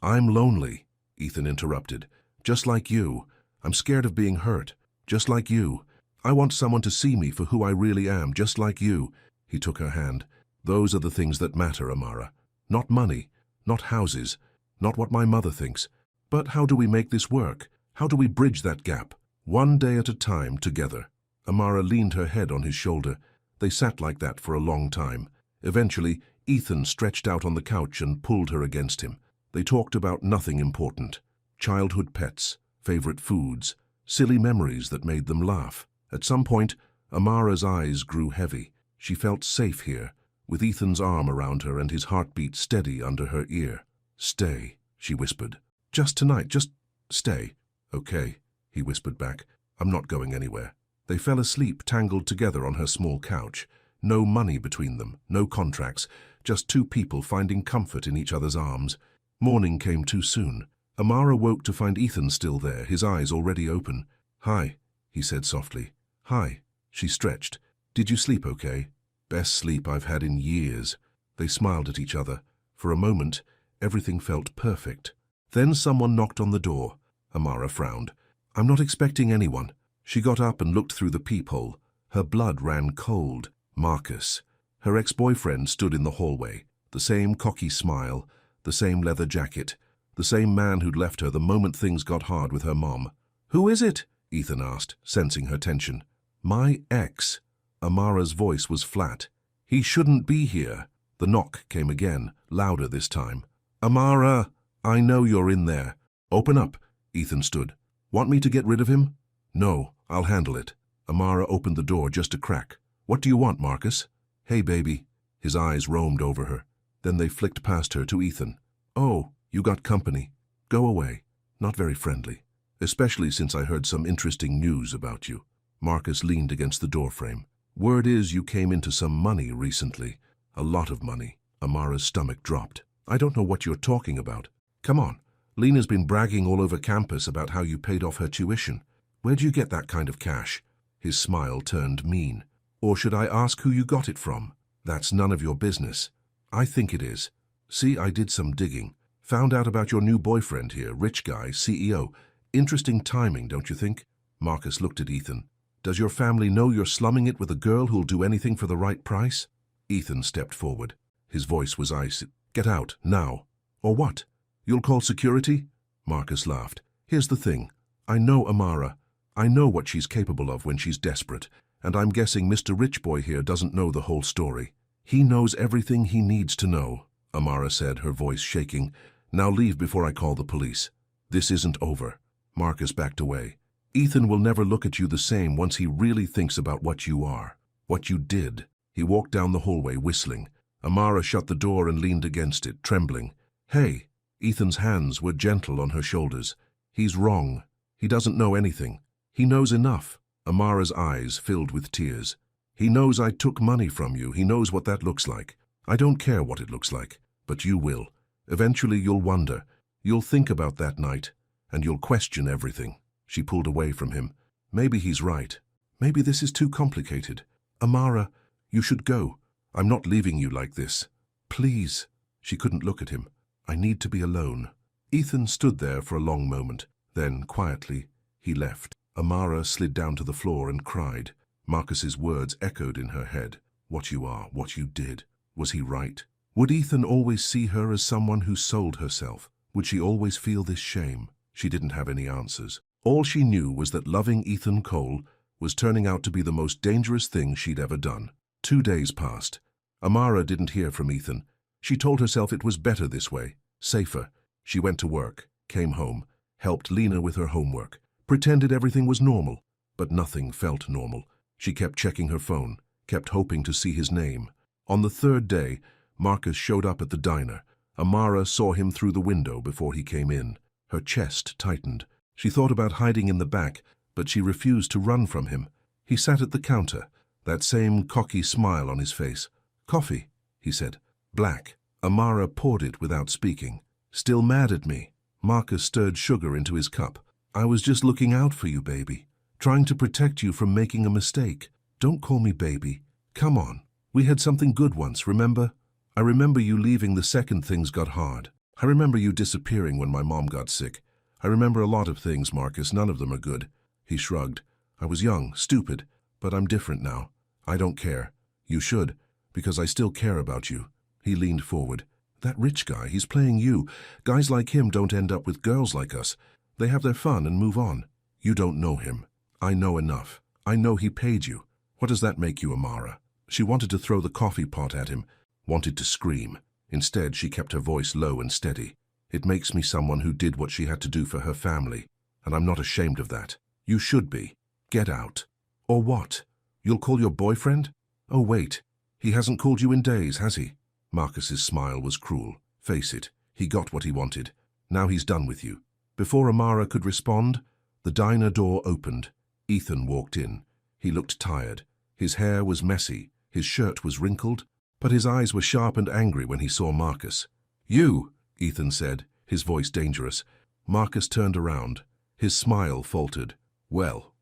I'm lonely," Ethan interrupted. "Just like you. I'm scared of being hurt. Just like you. I want someone to see me for who I really am, just like you." He took her hand. "Those are the things that matter, Amara. Not money, not houses, not what my mother thinks. But how do we make this work? How do we bridge that gap? One day at a time, together." Amara leaned her head on his shoulder. They sat like that for a long time. Eventually, Ethan stretched out on the couch and pulled her against him. They talked about nothing important. Childhood pets, favorite foods, silly memories that made them laugh. At some point, Amara's eyes grew heavy. She felt safe here, with Ethan's arm around her and his heartbeat steady under her ear. "Stay," she whispered. "Just tonight, just stay." "Okay," he whispered back. "I'm not going anywhere." They fell asleep, tangled together on her small couch. No money between them, no contracts, just two people finding comfort in each other's arms. Morning came too soon. Amara woke to find Ethan still there, his eyes already open. "Hi," he said softly. "Hi." She stretched. "Did you sleep okay?" "Best sleep I've had in years." They smiled at each other. For a moment, everything felt perfect. Then someone knocked on the door. Amara frowned. "I'm not expecting anyone." She got up and looked through the peephole. Her blood ran cold. Marcus. Her ex-boyfriend stood in the hallway. The same cocky smile, the same leather jacket, the same man who'd left her the moment things got hard with her mom. "Who is it?" Ethan asked, sensing her tension. "My ex." Amara's voice was flat. "He shouldn't be here." The knock came again, louder this time. "Amara!" I know you're in there. Open up. Ethan stood. Want me to get rid of him? No, I'll handle it. Amara opened the door just a crack. What do you want, Marcus? Hey, baby. His eyes roamed over her. Then they flicked past her to Ethan. Oh, you got company. Go away. Not very friendly. Especially since I heard some interesting news about you. Marcus leaned against the doorframe. Word is you came into some money recently. A lot of money. Amara's stomach dropped. I don't know what you're talking about. Come on. Lena's been bragging all over campus about how you paid off her tuition. Where'd you get that kind of cash? His smile turned mean. Or should I ask who you got it from? That's none of your business. I think it is. See, I did some digging. Found out about your new boyfriend here, rich guy, CEO. Interesting timing, don't you think? Marcus looked at Ethan. Does your family know you're slumming it with a girl who'll do anything for the right price? Ethan stepped forward. His voice was icy. Get out, now. Or what? You'll call security? Marcus laughed. Here's the thing. I know Amara. I know what she's capable of when she's desperate, and I'm guessing Mr. Rich Boy here doesn't know the whole story. He knows everything he needs to know, Amara said, her voice shaking. Now leave before I call the police. This isn't over. Marcus backed away. Ethan will never look at you the same once he really thinks about what you are, what you did. He walked down the hallway, whistling. Amara shut the door and leaned against it, trembling. Hey! Ethan's hands were gentle on her shoulders. He's wrong. He doesn't know anything. He knows enough. Amara's eyes filled with tears. He knows I took money from you. He knows what that looks like. I don't care what it looks like, but you will. Eventually you'll wonder. You'll think about that night, and you'll question everything. She pulled away from him. Maybe he's right. Maybe this is too complicated. Amara, you should go. I'm not leaving you like this. Please. She couldn't look at him. I need to be alone. Ethan stood there for a long moment. Then, quietly, he left. Amara slid down to the floor and cried. Marcus's words echoed in her head. What you are, what you did. Was he right? Would Ethan always see her as someone who sold herself? Would she always feel this shame? She didn't have any answers. All she knew was that loving Ethan Cole was turning out to be the most dangerous thing she'd ever done. 2 days passed. Amara didn't hear from Ethan. She told herself it was better this way, safer. She went to work, came home, helped Lena with her homework, pretended everything was normal, but nothing felt normal. She kept checking her phone, kept hoping to see his name. On the 3rd day, Marcus showed up at the diner. Amara saw him through the window before he came in. Her chest tightened. She thought about hiding in the back, but she refused to run from him. He sat at the counter, that same cocky smile on his face. Coffee, he said. Black. Amara poured it without speaking. Still mad at me? Marcus stirred sugar into his cup. I was just looking out for you, baby. Trying to protect you from making a mistake. Don't call me baby. Come on. We had something good once, remember? I remember you leaving the second things got hard. I remember you disappearing when my mom got sick. I remember a lot of things, Marcus. None of them are good. He shrugged. I was young, stupid, but I'm different now. I don't care. You should, because I still care about you. He leaned forward. That rich guy, he's playing you. Guys like him don't end up with girls like us. They have their fun and move on. You don't know him. I know enough. I know he paid you. What does that make you, Amara? She wanted to throw the coffee pot at him, wanted to scream. Instead, she kept her voice low and steady. It makes me someone who did what she had to do for her family, and I'm not ashamed of that. You should be. Get out. Or what? You'll call your boyfriend? Oh, wait. He hasn't called you in days, has he? Marcus's smile was cruel. Face it, he got what he wanted. Now he's done with you. Before Amara could respond, the diner door opened. Ethan walked in. He looked tired. His hair was messy. His shirt was wrinkled. But his eyes were sharp and angry when he saw Marcus. You, Ethan said, his voice dangerous. Marcus turned around. His smile faltered. Well,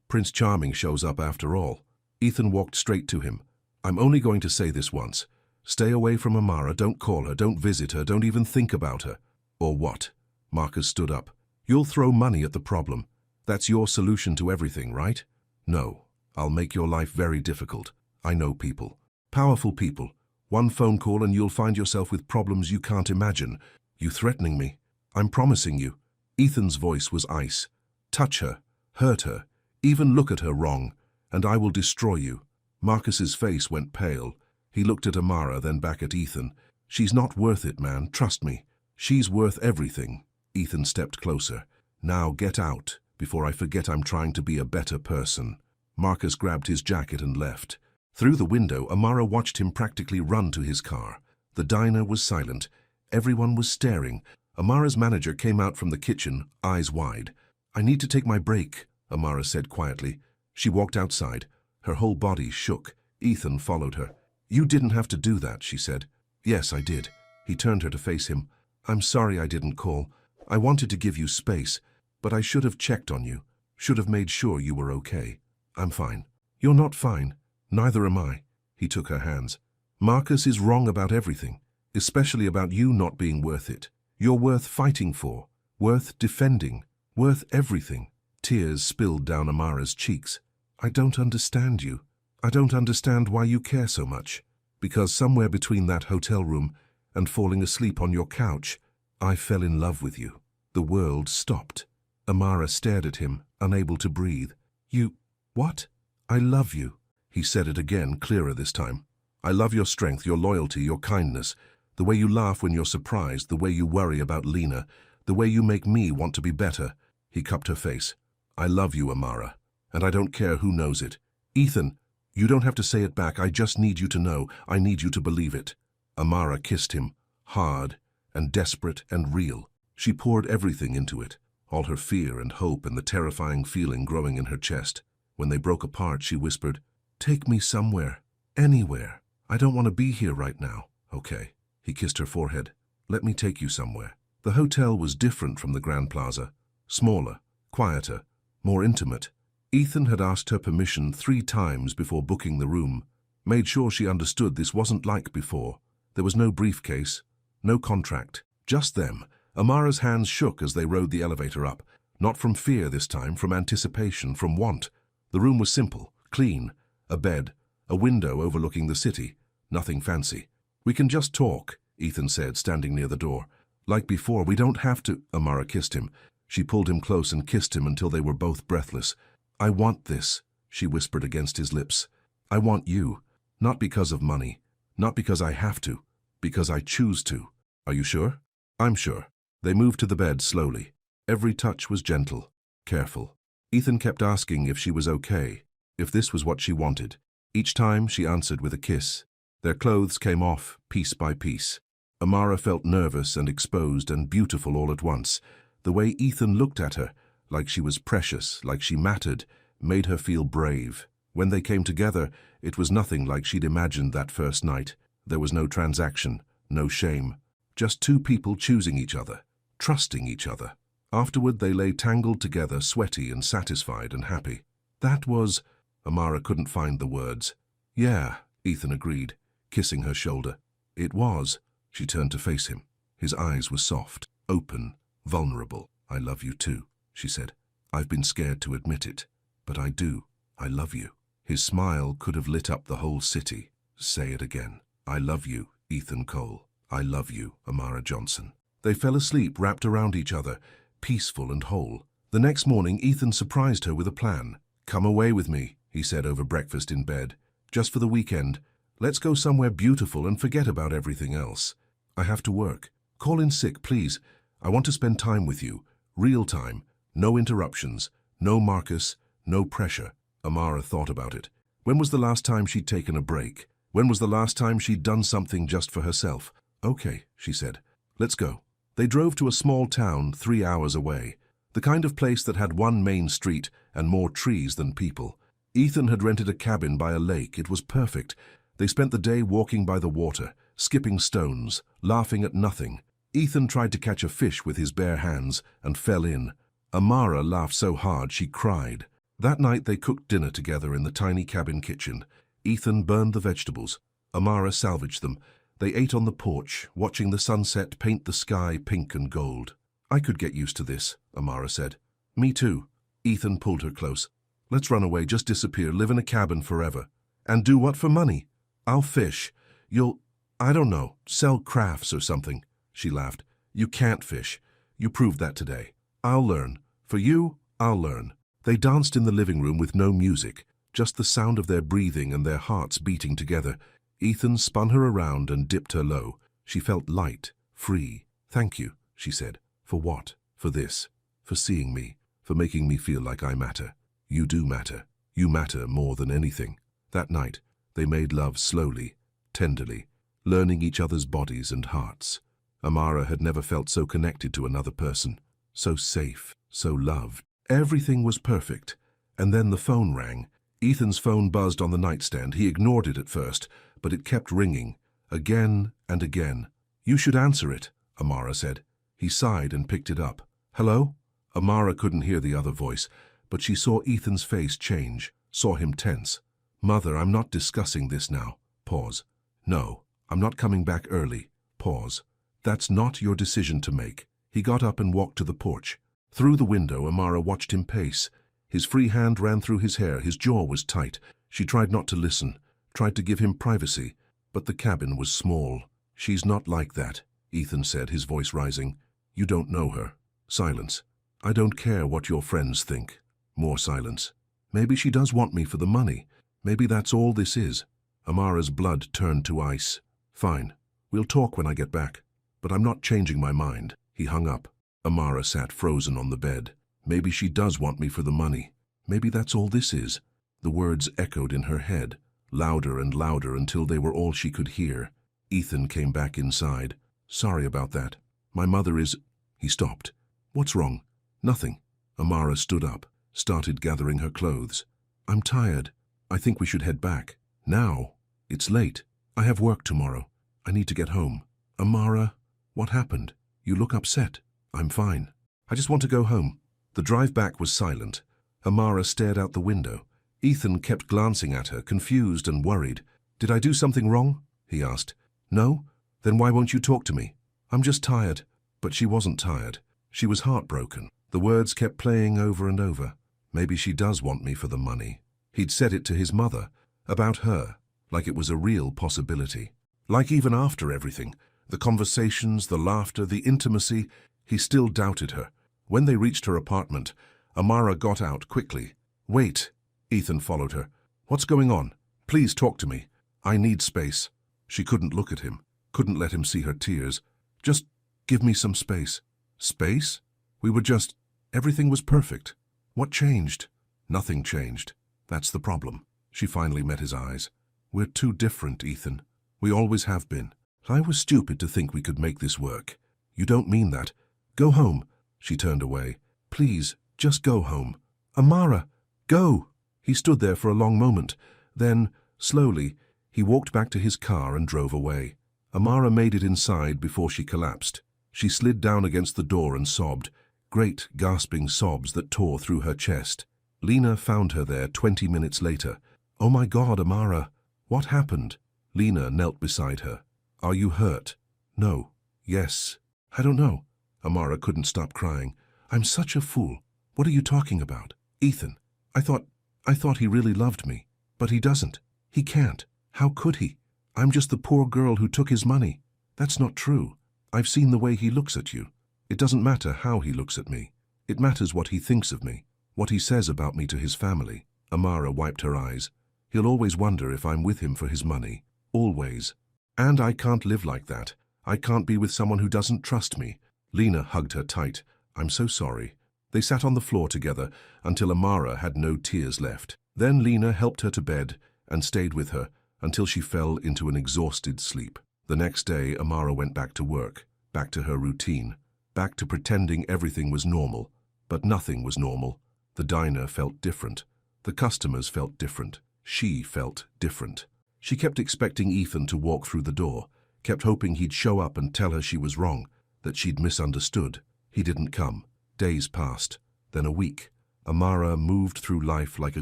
Prince Charming shows up after all. Ethan walked straight to him. I'm only going to say this once. Stay away from Amara, don't call her, don't visit her, don't even think about her. Or what? Marcus stood up. You'll throw money at the problem. That's your solution to everything, right? No, I'll make your life very difficult. I know people. Powerful people. One phone call and you'll find yourself with problems you can't imagine. You threatening me? I'm promising you. Ethan's voice was ice. Touch her, hurt her, even look at her wrong, and I will destroy you. Marcus's face went pale. He looked at Amara, then back at Ethan. She's not worth it, man, trust me. She's worth everything. Ethan stepped closer. Now get out, before I forget I'm trying to be a better person. Marcus grabbed his jacket and left. Through the window, Amara watched him practically run to his car. The diner was silent. Everyone was staring. Amara's manager came out from the kitchen, eyes wide. I need to take my break, Amara said quietly. She walked outside. Her whole body shook. Ethan followed her. You didn't have to do that, she said. Yes, I did. He turned her to face him. I'm sorry I didn't call. I wanted to give you space, but I should have checked on you. Should have made sure you were okay. I'm fine. You're not fine. Neither am I. He took her hands. Marcus is wrong about everything, especially about you not being worth it. You're worth fighting for, worth defending, worth everything. Tears spilled down Amara's cheeks. I don't understand you. I don't understand why you care so much. Because somewhere between that hotel room and falling asleep on your couch, I fell in love with you. The world stopped. Amara stared at him, unable to breathe. You... what? I love you. He said it again, clearer this time. I love your strength, your loyalty, your kindness, the way you laugh when you're surprised, the way you worry about Lena, the way you make me want to be better. He cupped her face. I love you, Amara, and I don't care who knows it. Ethan, you don't have to say it back. I just need you to know. I need you to believe it. Amara kissed him, hard and desperate and real. She poured everything into it, all her fear and hope and the terrifying feeling growing in her chest. When they broke apart, she whispered, Take me somewhere, anywhere. I don't want to be here right now. Okay. He kissed her forehead. Let me take you somewhere. The hotel was different from the Grand Plaza. Smaller, quieter, more intimate. Ethan had asked her permission 3 times before booking the room, made sure she understood this wasn't like before. There was no briefcase, no contract, just them. Amara's hands shook as they rode the elevator up, not from fear this time, from anticipation, from want. The room was simple, clean, a bed, a window overlooking the city, nothing fancy. We can just talk, Ethan said, standing near the door. Like before, we don't have to. Amara kissed him. She pulled him close and kissed him until they were both breathless. I want this, she whispered against his lips. I want you, not because of money, not because I have to, because I choose to. Are you sure? I'm sure. They moved to the bed slowly. Every touch was gentle, careful. Ethan kept asking if she was okay, if this was what she wanted. Each time she answered with a kiss. Their clothes came off, piece by piece. Amara felt nervous and exposed and beautiful all at once. The way Ethan looked at her, like she was precious, like she mattered, made her feel brave. When they came together, it was nothing like she'd imagined that first night. There was no transaction, no shame. Just 2 people choosing each other, trusting each other. Afterward, they lay tangled together, sweaty and satisfied and happy. That was... Amara couldn't find the words. Yeah, Ethan agreed, kissing her shoulder. It was. She turned to face him. His eyes were soft, open, vulnerable. I love you too, she said. I've been scared to admit it, but I do. I love you. His smile could have lit up the whole city. Say it again. I love you, Ethan Cole. I love you, Amara Johnson. They fell asleep wrapped around each other, peaceful and whole. The next morning, Ethan surprised her with a plan. Come away with me, he said over breakfast in bed. Just for the weekend. Let's go somewhere beautiful and forget about everything else. I have to work. Call in sick, please. I want to spend time with you. Real time. No interruptions. No Marcus. No pressure. Amara thought about it. When was the last time she'd taken a break? When was the last time she'd done something just for herself? Okay, she said. Let's go. They drove to a small town 3 hours away. The kind of place that had one main street and more trees than people. Ethan had rented a cabin by a lake. It was perfect. They spent the day walking by the water, skipping stones, laughing at nothing. Ethan tried to catch a fish with his bare hands and fell in. Amara laughed so hard she cried. That night they cooked dinner together in the tiny cabin kitchen. Ethan burned the vegetables. Amara salvaged them. They ate on the porch, watching the sunset paint the sky pink and gold. I could get used to this, Amara said. Me too. Ethan pulled her close. Let's run away, just disappear, live in a cabin forever. And do what for money? I'll fish. You'll, I don't know, sell crafts or something. She laughed. You can't fish. You proved that today. I'll learn. For you, I'll learn. They danced in the living room with no music, just the sound of their breathing and their hearts beating together. Ethan spun her around and dipped her low. She felt light, free, Thank you, she said. For what? For this. For seeing me. For making me feel like I matter. You do matter. You matter more than anything. That night, they made love slowly, tenderly, learning each other's bodies and hearts. Amara had never felt so connected to another person, so safe, so loved. Everything was perfect. And then the phone rang. Ethan's phone buzzed on the nightstand. He ignored it at first, but it kept ringing, again and again. You should answer it, Amara said. He sighed and picked it up. Hello? Amara couldn't hear the other voice, but she saw Ethan's face change, saw him tense. Mother, I'm not discussing this now. Pause. No, I'm not coming back early. Pause. That's not your decision to make. He got up and walked to the porch. Through the window, Amara watched him pace. His free hand ran through his hair, his jaw was tight. She tried not to listen, tried to give him privacy, but the cabin was small. She's not like that, Ethan said, his voice rising. You don't know her. Silence. I don't care what your friends think. More silence. Maybe she does want me for the money. Maybe that's all this is. Amara's blood turned to ice. Fine. We'll talk when I get back. But I'm not changing my mind. He hung up. Amara sat frozen on the bed. Maybe she does want me for the money. Maybe that's all this is. The words echoed in her head, louder and louder until they were all she could hear. Ethan came back inside. Sorry about that. My mother is... He stopped. What's wrong? Nothing. Amara stood up, started gathering her clothes. I'm tired. I think we should head back. Now? It's late. I have work tomorrow. I need to get home. Amara, what happened? You look upset. I'm fine. I just want to go home. The drive back was silent. Amara stared out the window. Ethan kept glancing at her, confused and worried. Did I do something wrong? He asked. No? Then why won't you talk to me? I'm just tired. But she wasn't tired. She was heartbroken. The words kept playing over and over. Maybe she does want me for the money. He'd said it to his mother, about her, like it was a real possibility. Like even after everything, the conversations, the laughter, the intimacy, he still doubted her. When they reached her apartment, Amara got out quickly. Wait. Ethan followed her. What's going on? Please talk to me. I need space. She couldn't look at him, couldn't let him see her tears. Just give me some space. Space? We were just... Everything was perfect. What changed? Nothing changed. That's the problem. She finally met his eyes. We're too different, Ethan. We always have been. I was stupid to think we could make this work. You don't mean that. Go home. She turned away. Please, just go home. Amara, go! He stood there for a long moment. Then, slowly, he walked back to his car and drove away. Amara made it inside before she collapsed. She slid down against the door and sobbed, great gasping sobs that tore through her chest. Lena found her there 20 minutes later. Oh my God, Amara, what happened? Lena knelt beside her. Are you hurt? No. Yes. I don't know. Amara couldn't stop crying. I'm such a fool. What are you talking about? Ethan, I thought he really loved me. But he doesn't. He can't. How could he? I'm just the poor girl who took his money. That's not true. I've seen the way he looks at you. It doesn't matter how he looks at me. It matters what he thinks of me, what he says about me to his family. Amara wiped her eyes. He'll always wonder if I'm with him for his money. Always. And I can't live like that. I can't be with someone who doesn't trust me. Lena hugged her tight. I'm so sorry. They sat on the floor together until Amara had no tears left. Then Lena helped her to bed and stayed with her until she fell into an exhausted sleep. The next day, Amara went back to work, back to her routine, back to pretending everything was normal. But nothing was normal. The diner felt different. The customers felt different. She felt different. She kept expecting Ethan to walk through the door, kept hoping he'd show up and tell her she was wrong, that she'd misunderstood. He didn't come. Days passed, then a week. Amara moved through life like a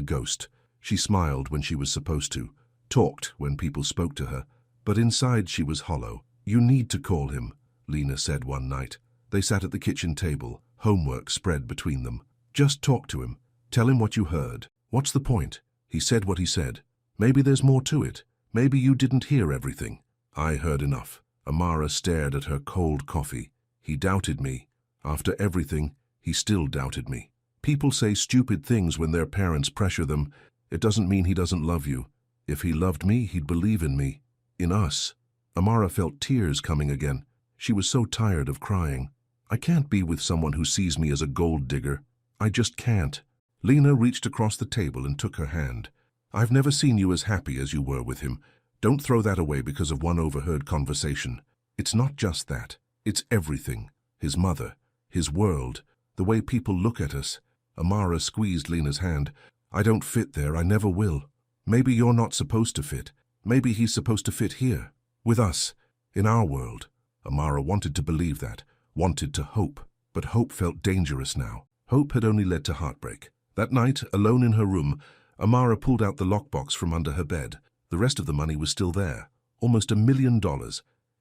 ghost. She smiled when she was supposed to, talked when people spoke to her, but inside she was hollow. You need to call him, Lena said one night. They sat at the kitchen table, homework spread between them. Just talk to him. Tell him what you heard. What's the point? He said what he said. Maybe there's more to it. Maybe you didn't hear everything. I heard enough. Amara stared at her cold coffee. He doubted me. After everything, he still doubted me. People say stupid things when their parents pressure them. It doesn't mean he doesn't love you. If he loved me, he'd believe in me. In us. Amara felt tears coming again. She was so tired of crying. I can't be with someone who sees me as a gold digger. I just can't. Lena reached across the table and took her hand. I've never seen you as happy as you were with him. Don't throw that away because of one overheard conversation. It's not just that. It's everything. His mother, his world, the way people look at us. Amara squeezed Lena's hand. I don't fit there, I never will. Maybe you're not supposed to fit. Maybe he's supposed to fit here, with us, in our world. Amara wanted to believe that, wanted to hope, but hope felt dangerous now. Hope had only led to heartbreak. That night, alone in her room, Amara pulled out the lockbox from under her bed. The rest of the money was still there, almost $1 million,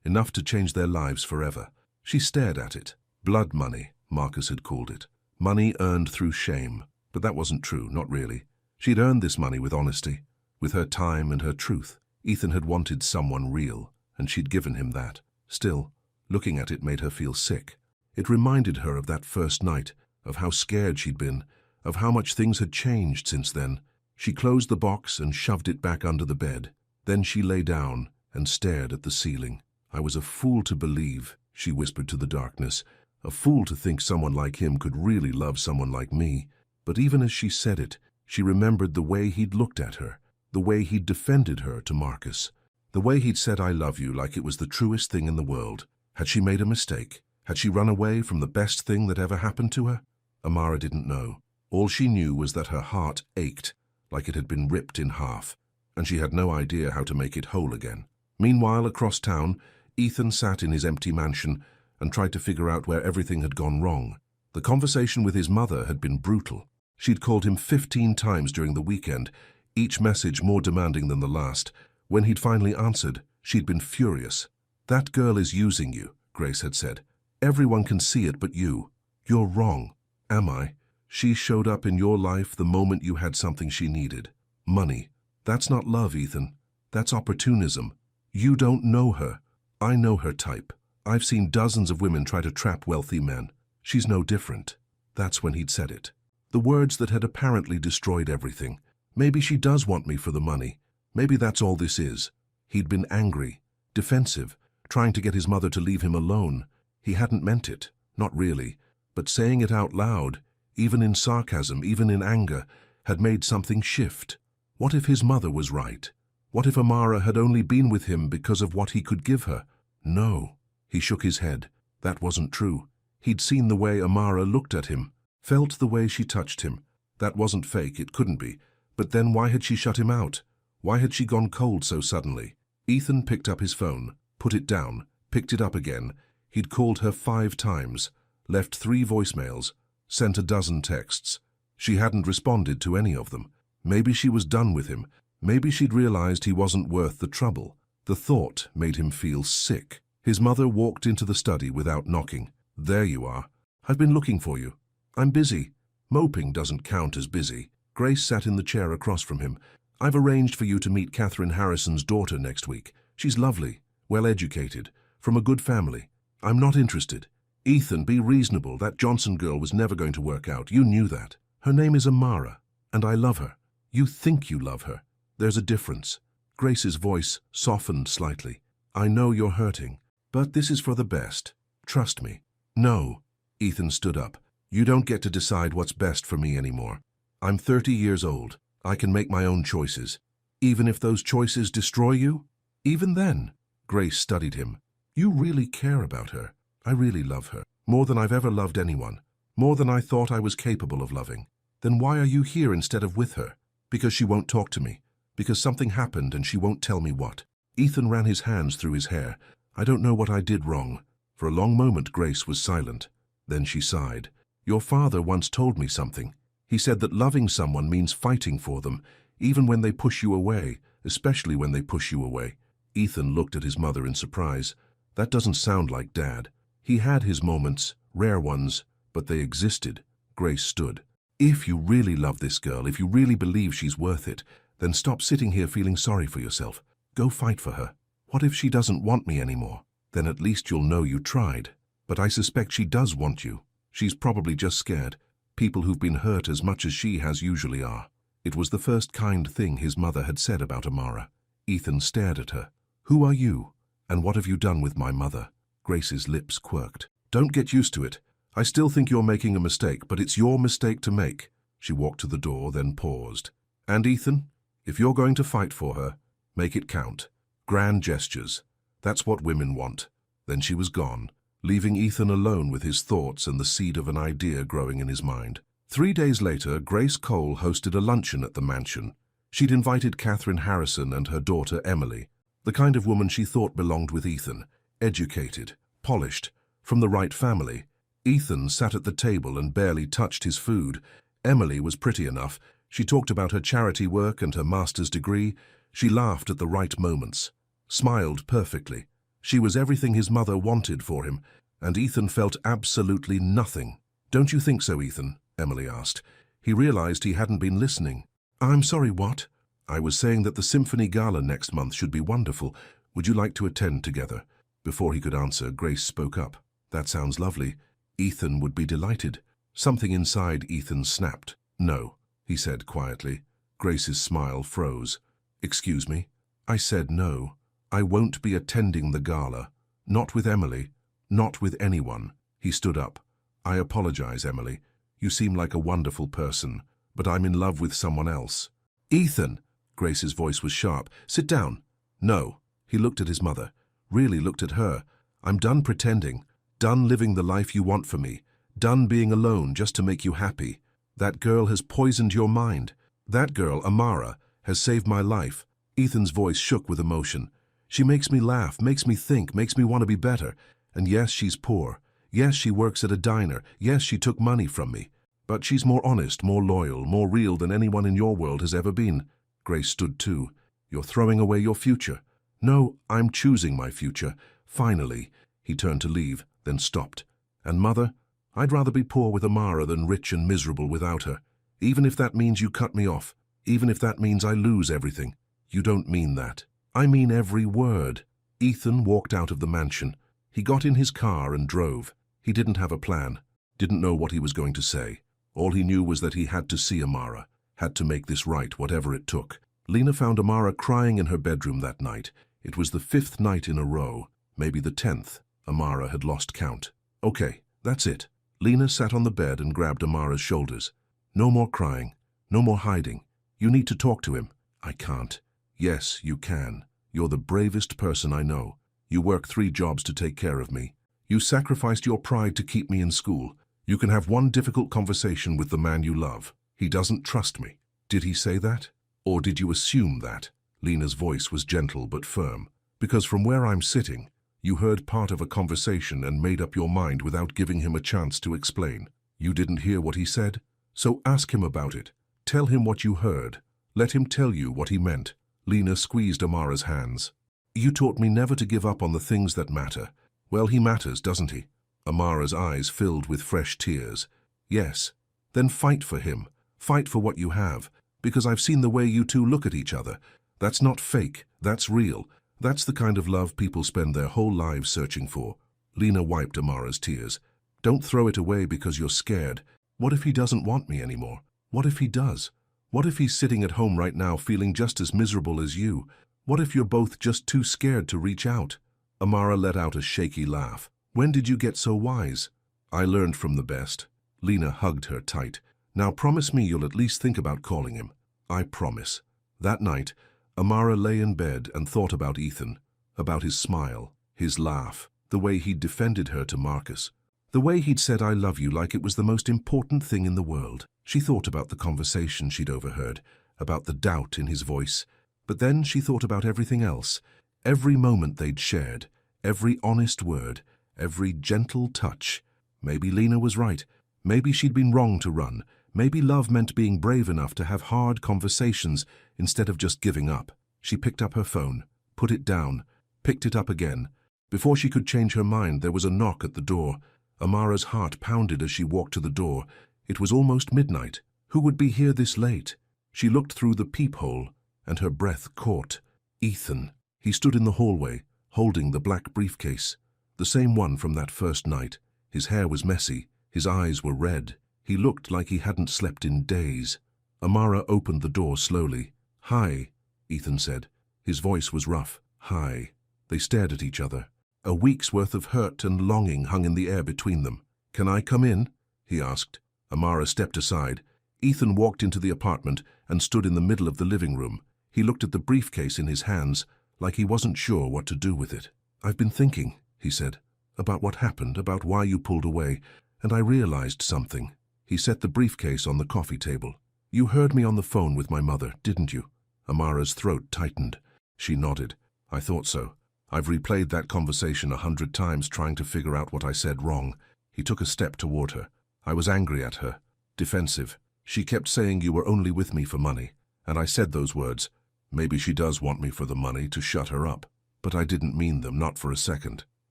enough to change their lives forever. She stared at it. Blood money, Marcus had called it. Money earned through shame. But that wasn't true, not really. She'd earned this money with honesty, with her time and her truth. Ethan had wanted someone real, and she'd given him that. Still, looking at it made her feel sick. It reminded her of that first night, of how scared she'd been, of how much things had changed since then. She closed the box and shoved it back under the bed. Then she lay down and stared at the ceiling. I was a fool to believe, she whispered to the darkness, a fool to think someone like him could really love someone like me. But even as she said it, she remembered the way he'd looked at her, the way he'd defended her to Marcus, the way he'd said I love you like it was the truest thing in the world. Had she made a mistake? Had she run away from the best thing that ever happened to her? Amara didn't know. All she knew was that her heart ached, like it had been ripped in half, and she had no idea how to make it whole again. Meanwhile, across town, Ethan sat in his empty mansion and tried to figure out where everything had gone wrong. The conversation with his mother had been brutal. She'd called him 15 times during the weekend, each message more demanding than the last. When he'd finally answered, she'd been furious. That girl is using you, Grace had said. Everyone can see it but you. You're wrong. Am I? She showed up in your life the moment you had something she needed. Money. That's not love, Ethan. That's opportunism. You don't know her. I know her type. I've seen dozens of women try to trap wealthy men. She's no different. That's when he'd said it. The words that had apparently destroyed everything. Maybe she does want me for the money. Maybe that's all this is. He'd been angry, defensive, trying to get his mother to leave him alone. He hadn't meant it, not really, but saying it out loud, even in sarcasm, even in anger, had made something shift. What if his mother was right? What if Amara had only been with him because of what he could give her? No. He shook his head. That wasn't true. He'd seen the way Amara looked at him, felt the way she touched him. That wasn't fake, it couldn't be. But then why had she shut him out? Why had she gone cold so suddenly? Ethan picked up his phone, put it down, picked it up again. He'd called her 5 times, left 3 voicemails, sent a dozen texts. She hadn't responded to any of them. Maybe she was done with him. Maybe she'd realized he wasn't worth the trouble. The thought made him feel sick. His mother walked into the study without knocking. There you are. I've been looking for you. I'm busy. Moping doesn't count as busy. Grace sat in the chair across from him. I've arranged for you to meet Catherine Harrison's daughter next week. She's lovely, well-educated, from a good family. I'm not interested. Ethan, be reasonable. That Johnson girl was never going to work out. You knew that. Her name is Amara, and I love her. You think you love her. There's a difference. Grace's voice softened slightly. I know you're hurting, but this is for the best. Trust me. No. Ethan stood up. You don't get to decide what's best for me anymore. I'm 30 years old. I can make my own choices. Even if those choices destroy you? Even then. Grace studied him. You really care about her. I really love her. More than I've ever loved anyone. More than I thought I was capable of loving. Then why are you here instead of with her? Because she won't talk to me. Because something happened and she won't tell me what. Ethan ran his hands through his hair. I don't know what I did wrong. For a long moment Grace was silent. Then she sighed. Your father once told me something. He said that loving someone means fighting for them, even when they push you away, especially when they push you away. Ethan looked at his mother in surprise. That doesn't sound like Dad. He had his moments, rare ones, but they existed. Grace stood. If you really love this girl, if you really believe she's worth it, then stop sitting here feeling sorry for yourself. Go fight for her. What if she doesn't want me anymore? Then at least you'll know you tried. But I suspect she does want you. She's probably just scared. People who've been hurt as much as she has usually are. It was the first kind thing his mother had said about Amara. Ethan stared at her. Who are you? And what have you done with my mother? Grace's lips quirked. Don't get used to it. I still think you're making a mistake, but it's your mistake to make. She walked to the door, then paused. And Ethan, if you're going to fight for her, make it count. Grand gestures. That's what women want. Then she was gone, leaving Ethan alone with his thoughts and the seed of an idea growing in his mind. 3 days later, Grace Cole hosted a luncheon at the mansion. She'd invited Catherine Harrison and her daughter Emily, the kind of woman she thought belonged with Ethan, educated, polished, from the right family. Ethan sat at the table and barely touched his food. Emily was pretty enough. She talked about her charity work and her master's degree. She laughed at the right moments, smiled perfectly. She was everything his mother wanted for him, and Ethan felt absolutely nothing. Don't you think so, Ethan? Emily asked. He realized he hadn't been listening. I'm sorry, what? I was saying that the Symphony Gala next month should be wonderful. Would you like to attend together? Before he could answer, Grace spoke up. That sounds lovely. Ethan would be delighted. Something inside Ethan snapped. No, he said quietly. Grace's smile froze. Excuse me? I said no. I won't be attending the gala. Not with Emily. Not with anyone. He stood up. I apologize, Emily. You seem like a wonderful person, but I'm in love with someone else. Ethan! Grace's voice was sharp. Sit down. No. He looked at his mother. Really looked at her. I'm done pretending. Done living the life you want for me. Done being alone just to make you happy. That girl has poisoned your mind. That girl, Amara, has saved my life. Ethan's voice shook with emotion. She makes me laugh, makes me think, makes me want to be better. And yes, she's poor. Yes, she works at a diner. Yes, she took money from me. But she's more honest, more loyal, more real than anyone in your world has ever been. Grace stood too. You're throwing away your future. No, I'm choosing my future. Finally. He turned to leave, then stopped. And Mother, I'd rather be poor with Amara than rich and miserable without her. Even if that means you cut me off. Even if that means I lose everything. You don't mean that. I mean every word. Ethan walked out of the mansion. He got in his car and drove. He didn't have a plan. Didn't know what he was going to say. All he knew was that he had to see Amara. Had to make this right, whatever it took. Lena found Amara crying in her bedroom that night. It was the 5th night in a row. Maybe the 10th. Amara had lost count. Okay, that's it. Lena sat on the bed and grabbed Amara's shoulders. No more crying. No more hiding. You need to talk to him. I can't. Yes, you can. You're the bravest person I know. You work 3 jobs to take care of me. You sacrificed your pride to keep me in school. You can have one difficult conversation with the man you love. He doesn't trust me. Did he say that? Or did you assume that? Lena's voice was gentle but firm. Because from where I'm sitting, you heard part of a conversation and made up your mind without giving him a chance to explain. You didn't hear what he said? So ask him about it. Tell him what you heard. Let him tell you what he meant. Lena squeezed Amara's hands. You taught me never to give up on the things that matter. Well, he matters, doesn't he? Amara's eyes filled with fresh tears. Yes. Then fight for him. Fight for what you have. Because I've seen the way you two look at each other. That's not fake. That's real. That's the kind of love people spend their whole lives searching for. Lena wiped Amara's tears. Don't throw it away because you're scared. What if he doesn't want me anymore? What if he does? What if he's sitting at home right now feeling just as miserable as you? What if you're both just too scared to reach out? Amara let out a shaky laugh. When did you get so wise? I learned from the best. Lena hugged her tight. Now promise me you'll at least think about calling him. I promise. That night, Amara lay in bed and thought about Ethan, about his smile, his laugh, the way he'd defended her to Marcus, the way he'd said I love you like it was the most important thing in the world. She thought about the conversation she'd overheard, about the doubt in his voice, but then she thought about everything else, every moment they'd shared, every honest word, every gentle touch. Maybe Lena was right. Maybe she'd been wrong to run. Maybe love meant being brave enough to have hard conversations instead of just giving up. She picked up her phone, put it down, picked it up again. Before she could change her mind, there was a knock at the door. Amara's heart pounded as she walked to the door. It was almost midnight. Who would be here this late? She looked through the peephole, and her breath caught. Ethan. He stood in the hallway, holding the black briefcase, the same one from that first night. His hair was messy. His eyes were red. He looked like he hadn't slept in days. Amara opened the door slowly. Hi, Ethan said. His voice was rough. Hi. They stared at each other. A week's worth of hurt and longing hung in the air between them. "Can I come in?" he asked. Amara stepped aside. Ethan walked into the apartment and stood in the middle of the living room. He looked at the briefcase in his hands, like he wasn't sure what to do with it. "I've been thinking," he said, "about what happened, about why you pulled away, and I realized something." He set the briefcase on the coffee table. "You heard me on the phone with my mother, didn't you?" Amara's throat tightened. She nodded. "I thought so. I've replayed that conversation 100 times trying to figure out what I said wrong." He took a step toward her. "I was angry at her, defensive. She kept saying you were only with me for money, and I said those words. Maybe she does want me for the money, to shut her up. But I didn't mean them, not for a second.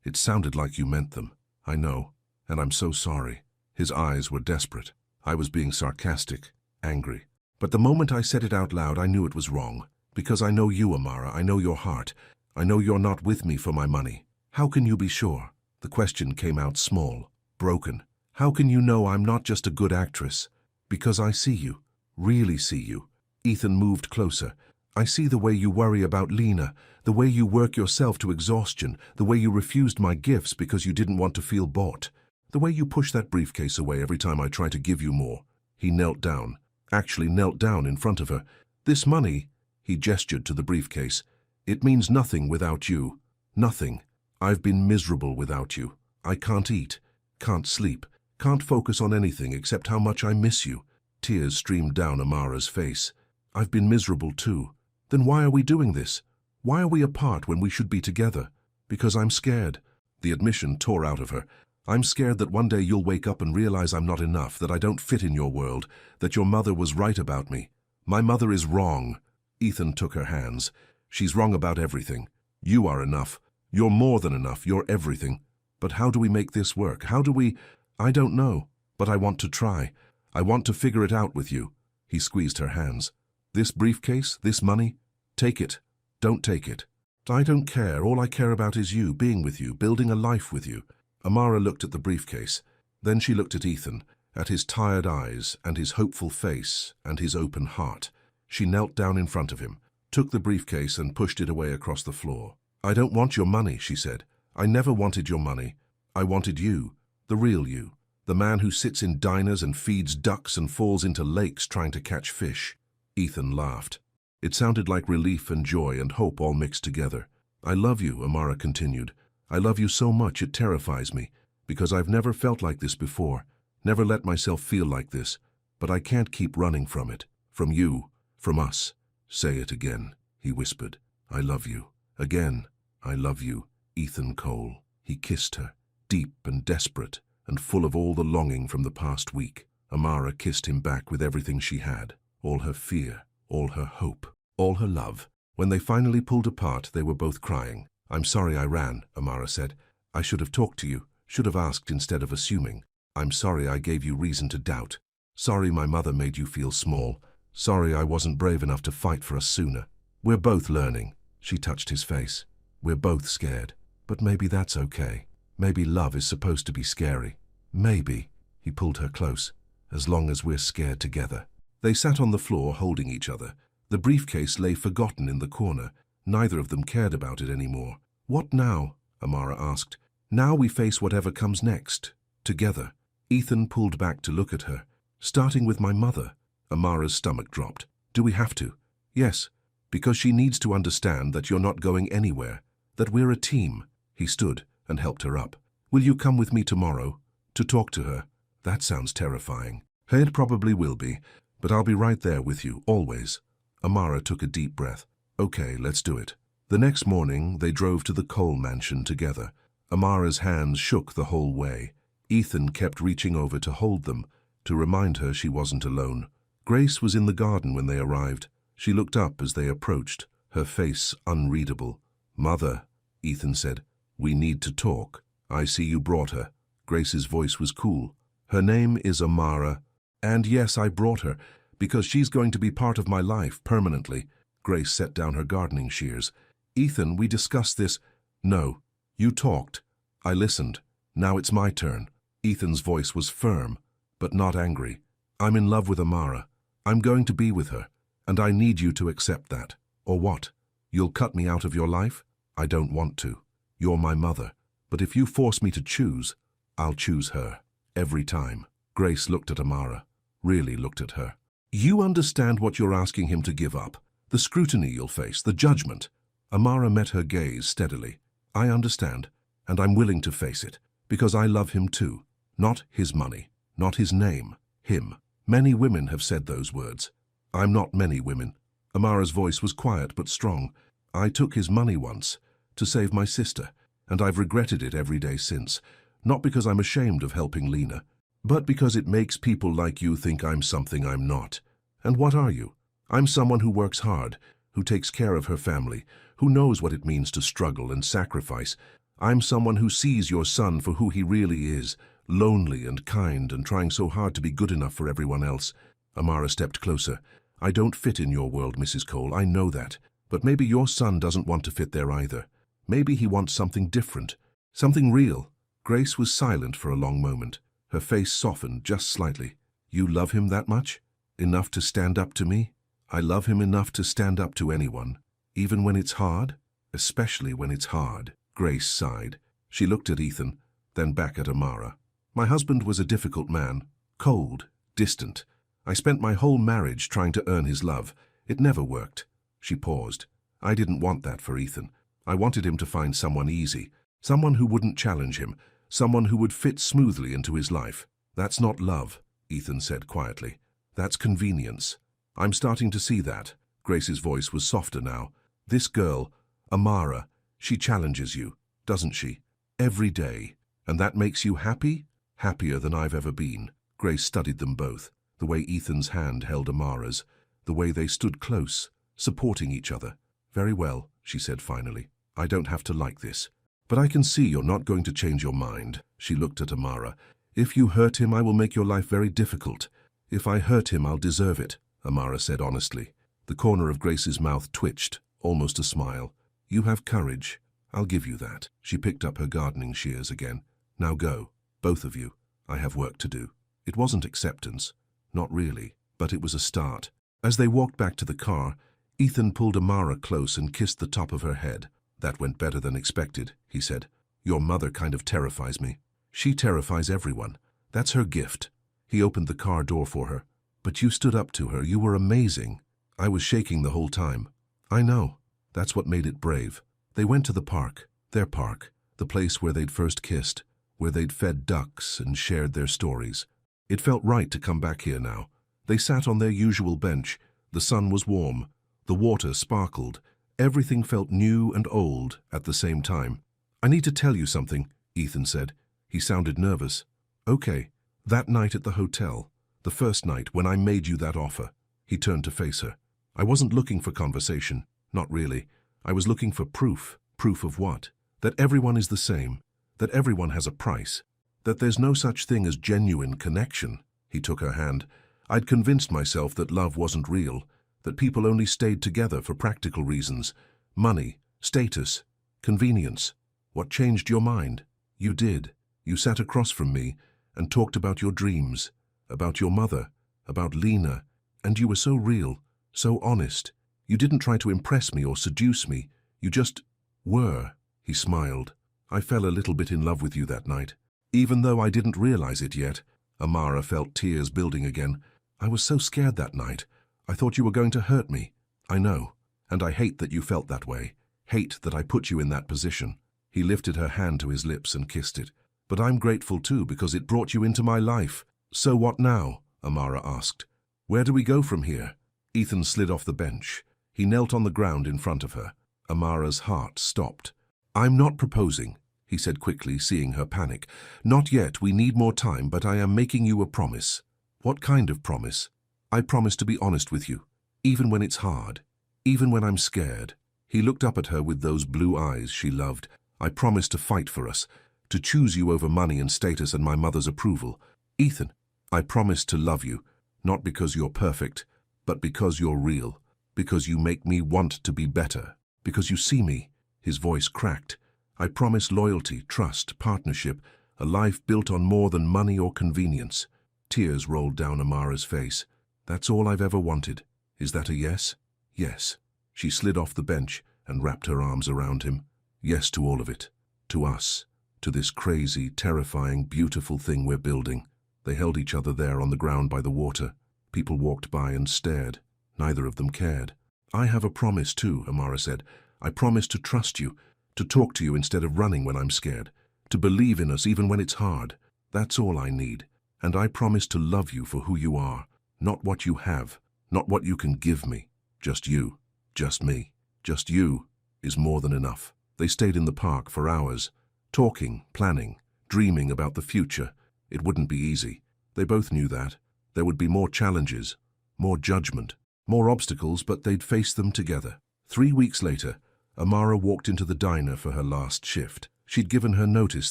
It sounded like you meant them. I know, and I'm so sorry." His eyes were desperate. "I was being sarcastic, angry. But the moment I said it out loud, I knew it was wrong. Because I know you, Amara. I know your heart. I know you're not with me for my money. How can you be sure?" The question came out small, broken. "How can you know I'm not just a good actress?" "Because I see you, really see you." Ethan moved closer. "I see the way you worry about Lena, the way you work yourself to exhaustion, the way you refused my gifts because you didn't want to feel bought, the way you push that briefcase away every time I try to give you more." He knelt down, actually knelt down in front of her. "This money," he gestured to the briefcase, "it means nothing without you. Nothing. I've been miserable without you. I can't eat, can't sleep, can't focus on anything except how much I miss you." Tears streamed down Amara's face. "I've been miserable too. Then why are we doing this? Why are we apart when we should be together?" "Because I'm scared." The admission tore out of her. "I'm scared that one day you'll wake up and realize I'm not enough, that I don't fit in your world, that your mother was right about me." "My mother is wrong." Ethan took her hands. "She's wrong about everything. You are enough. You're more than enough. You're everything. But how do we make this work? How do we—" "I don't know, but I want to try. I want to figure it out with you." He squeezed her hands. "This briefcase, this money, take it. Don't take it. I don't care. All I care about is you, being with you, building a life with you." Amara looked at the briefcase. Then she looked at Ethan, at his tired eyes and his hopeful face and his open heart. She knelt down in front of him, took the briefcase and pushed it away across the floor. "I don't want your money," she said. "I never wanted your money. I wanted you, the real you, the man who sits in diners and feeds ducks and falls into lakes trying to catch fish." Ethan laughed. It sounded like relief and joy and hope all mixed together. "I love you," Amara continued. "I love you so much it terrifies me, because I've never felt like this before, never let myself feel like this. But I can't keep running from it, from you, from us." "Say it again," he whispered. "I love you. Again, I love you, Ethan Cole." He kissed her, deep and desperate, and full of all the longing from the past week. Amara kissed him back with everything she had, all her fear, all her hope, all her love. When they finally pulled apart, they were both crying. "I'm sorry I ran," Amara said. "I should have talked to you, should have asked instead of assuming. I'm sorry I gave you reason to doubt. Sorry my mother made you feel small. Sorry I wasn't brave enough to fight for us sooner. We're both learning." She touched his face. "We're both scared. But maybe that's okay. Maybe love is supposed to be scary. Maybe." He pulled her close. "As long as we're scared together." They sat on the floor holding each other. The briefcase lay forgotten in the corner. Neither of them cared about it anymore. "What now?" Amara asked. "Now we face whatever comes next. Together." Ethan pulled back to look at her. "Starting with my mother." Amara's stomach dropped. "Do we have to?" "Yes, because she needs to understand that you're not going anywhere, that we're a team." He stood and helped her up. "Will you come with me tomorrow? To talk to her?" "That sounds terrifying." "It probably will be, but I'll be right there with you, always." Amara took a deep breath. "Okay, let's do it." The next morning, they drove to the Cole mansion together. Amara's hands shook the whole way. Ethan kept reaching over to hold them, to remind her she wasn't alone. Grace was in the garden when they arrived. She looked up as they approached, her face unreadable. "Mother," Ethan said, "we need to talk. I see you brought her." Grace's voice was cool. "Her name is Amara. And yes, I brought her, because she's going to be part of my life permanently." Grace set down her gardening shears. "Ethan, we discussed this." "No. You talked. I listened. Now it's my turn." Ethan's voice was firm, but not angry. "I'm in love with Amara. I'm going to be with her, and I need you to accept that. Or what? You'll cut me out of your life?" "I don't want to. You're my mother. But if you force me to choose, I'll choose her. Every time. Grace looked at Amara. Really looked at her. You understand what you're asking him to give up? The scrutiny you'll face, the judgment. Amara met her gaze steadily. I understand, and I'm willing to face it, because I love him too. Not his money, not his name, him. Many women have said those words. I'm not many women. Amara's voice was quiet but strong. I took his money once, to save my sister, and I've regretted it every day since. Not because I'm ashamed of helping Lena, but because it makes people like you think I'm something I'm not. And what are you? I'm someone who works hard, who takes care of her family, who knows what it means to struggle and sacrifice. I'm someone who sees your son for who he really is, lonely and kind and trying so hard to be good enough for everyone else. Amara stepped closer. I don't fit in your world, Mrs. Cole, I know that. But maybe your son doesn't want to fit there either. Maybe he wants something different, something real. Grace was silent for a long moment. Her face softened just slightly. You love him that much? Enough to stand up to me? I love him enough to stand up to anyone, even when it's hard, especially when it's hard. Grace sighed. She looked at Ethan, then back at Amara. My husband was a difficult man, cold, distant. I spent my whole marriage trying to earn his love. It never worked. She paused. I didn't want that for Ethan. I wanted him to find someone easy, someone who wouldn't challenge him, someone who would fit smoothly into his life. That's not love, Ethan said quietly. That's convenience. I'm starting to see that. Grace's voice was softer now. This girl, Amara, she challenges you, doesn't she? Every day. And that makes you happy? Happier than I've ever been. Grace studied them both, the way Ethan's hand held Amara's, the way they stood close, supporting each other. Very well, she said finally. I don't have to like this. But I can see you're not going to change your mind. She looked at Amara. If you hurt him, I will make your life very difficult. If I hurt him, I'll deserve it, Amara said honestly. The corner of Grace's mouth twitched, almost a smile. You have courage. I'll give you that. She picked up her gardening shears again. Now go, both of you. I have work to do. It wasn't acceptance. Not really, but it was a start. As they walked back to the car, Ethan pulled Amara close and kissed the top of her head. That went better than expected, he said. Your mother kind of terrifies me. She terrifies everyone. That's her gift. He opened the car door for her. But you stood up to her. You were amazing. I was shaking the whole time. I know. That's what made it brave. They went to the park, their park, the place where they'd first kissed, where they'd fed ducks and shared their stories. It felt right to come back here now. They sat on their usual bench. The sun was warm. The water sparkled. Everything felt new and old at the same time. I need to tell you something, Ethan said. He sounded nervous. Okay. That night at the hotel, the first night when I made you that offer. He turned to face her. I wasn't looking for conversation. Not really. I was looking for proof. Proof of what? That everyone is the same. That everyone has a price. That there's no such thing as genuine connection. He took her hand. I'd convinced myself that love wasn't real. That people only stayed together for practical reasons. Money, status, convenience. What changed your mind? You did. You sat across from me and talked about your dreams, about your mother, about Lena, and you were so real, so honest. You didn't try to impress me or seduce me. You just were. He smiled. I fell a little bit in love with you that night. Even though I didn't realize it yet. Amara felt tears building again. I was so scared that night. I thought you were going to hurt me. I know. And I hate that you felt that way. Hate that I put you in that position. He lifted her hand to his lips and kissed it. But I'm grateful too because it brought you into my life. So what now? Amara asked. Where do we go from here? Ethan slid off the bench. He knelt on the ground in front of her. Amara's heart stopped. I'm not proposing, he said quickly, seeing her panic. Not yet, we need more time, but I am making you a promise. What kind of promise? I promise to be honest with you, even when it's hard, even when I'm scared. He looked up at her with those blue eyes she loved. I promise to fight for us, to choose you over money and status and my mother's approval. Ethan, I promise to love you, not because you're perfect, but because you're real, because you make me want to be better, because you see me. His voice cracked. I promise loyalty, trust, partnership, a life built on more than money or convenience. Tears rolled down Amara's face. That's all I've ever wanted. Is that a yes? Yes. She slid off the bench and wrapped her arms around him. Yes to all of it. To us. to this crazy, terrifying, beautiful thing we're building. They held each other there on the ground by the water. People walked by and stared. Neither of them cared. "I have a promise too," Amara said. "I promise to trust you, to talk to you instead of running when I'm scared, to believe in us even when it's hard. That's all I need. And I promise to love you for who you are, not what you have, not what you can give me. Just you, just me, just you is more than enough." They stayed in the park for hours, talking, planning, dreaming about the future. It wouldn't be easy. They both knew that. There would be more challenges, more judgment, more obstacles, but they'd face them together. 3 weeks later, Amara walked into the diner for her last shift. She'd given her notice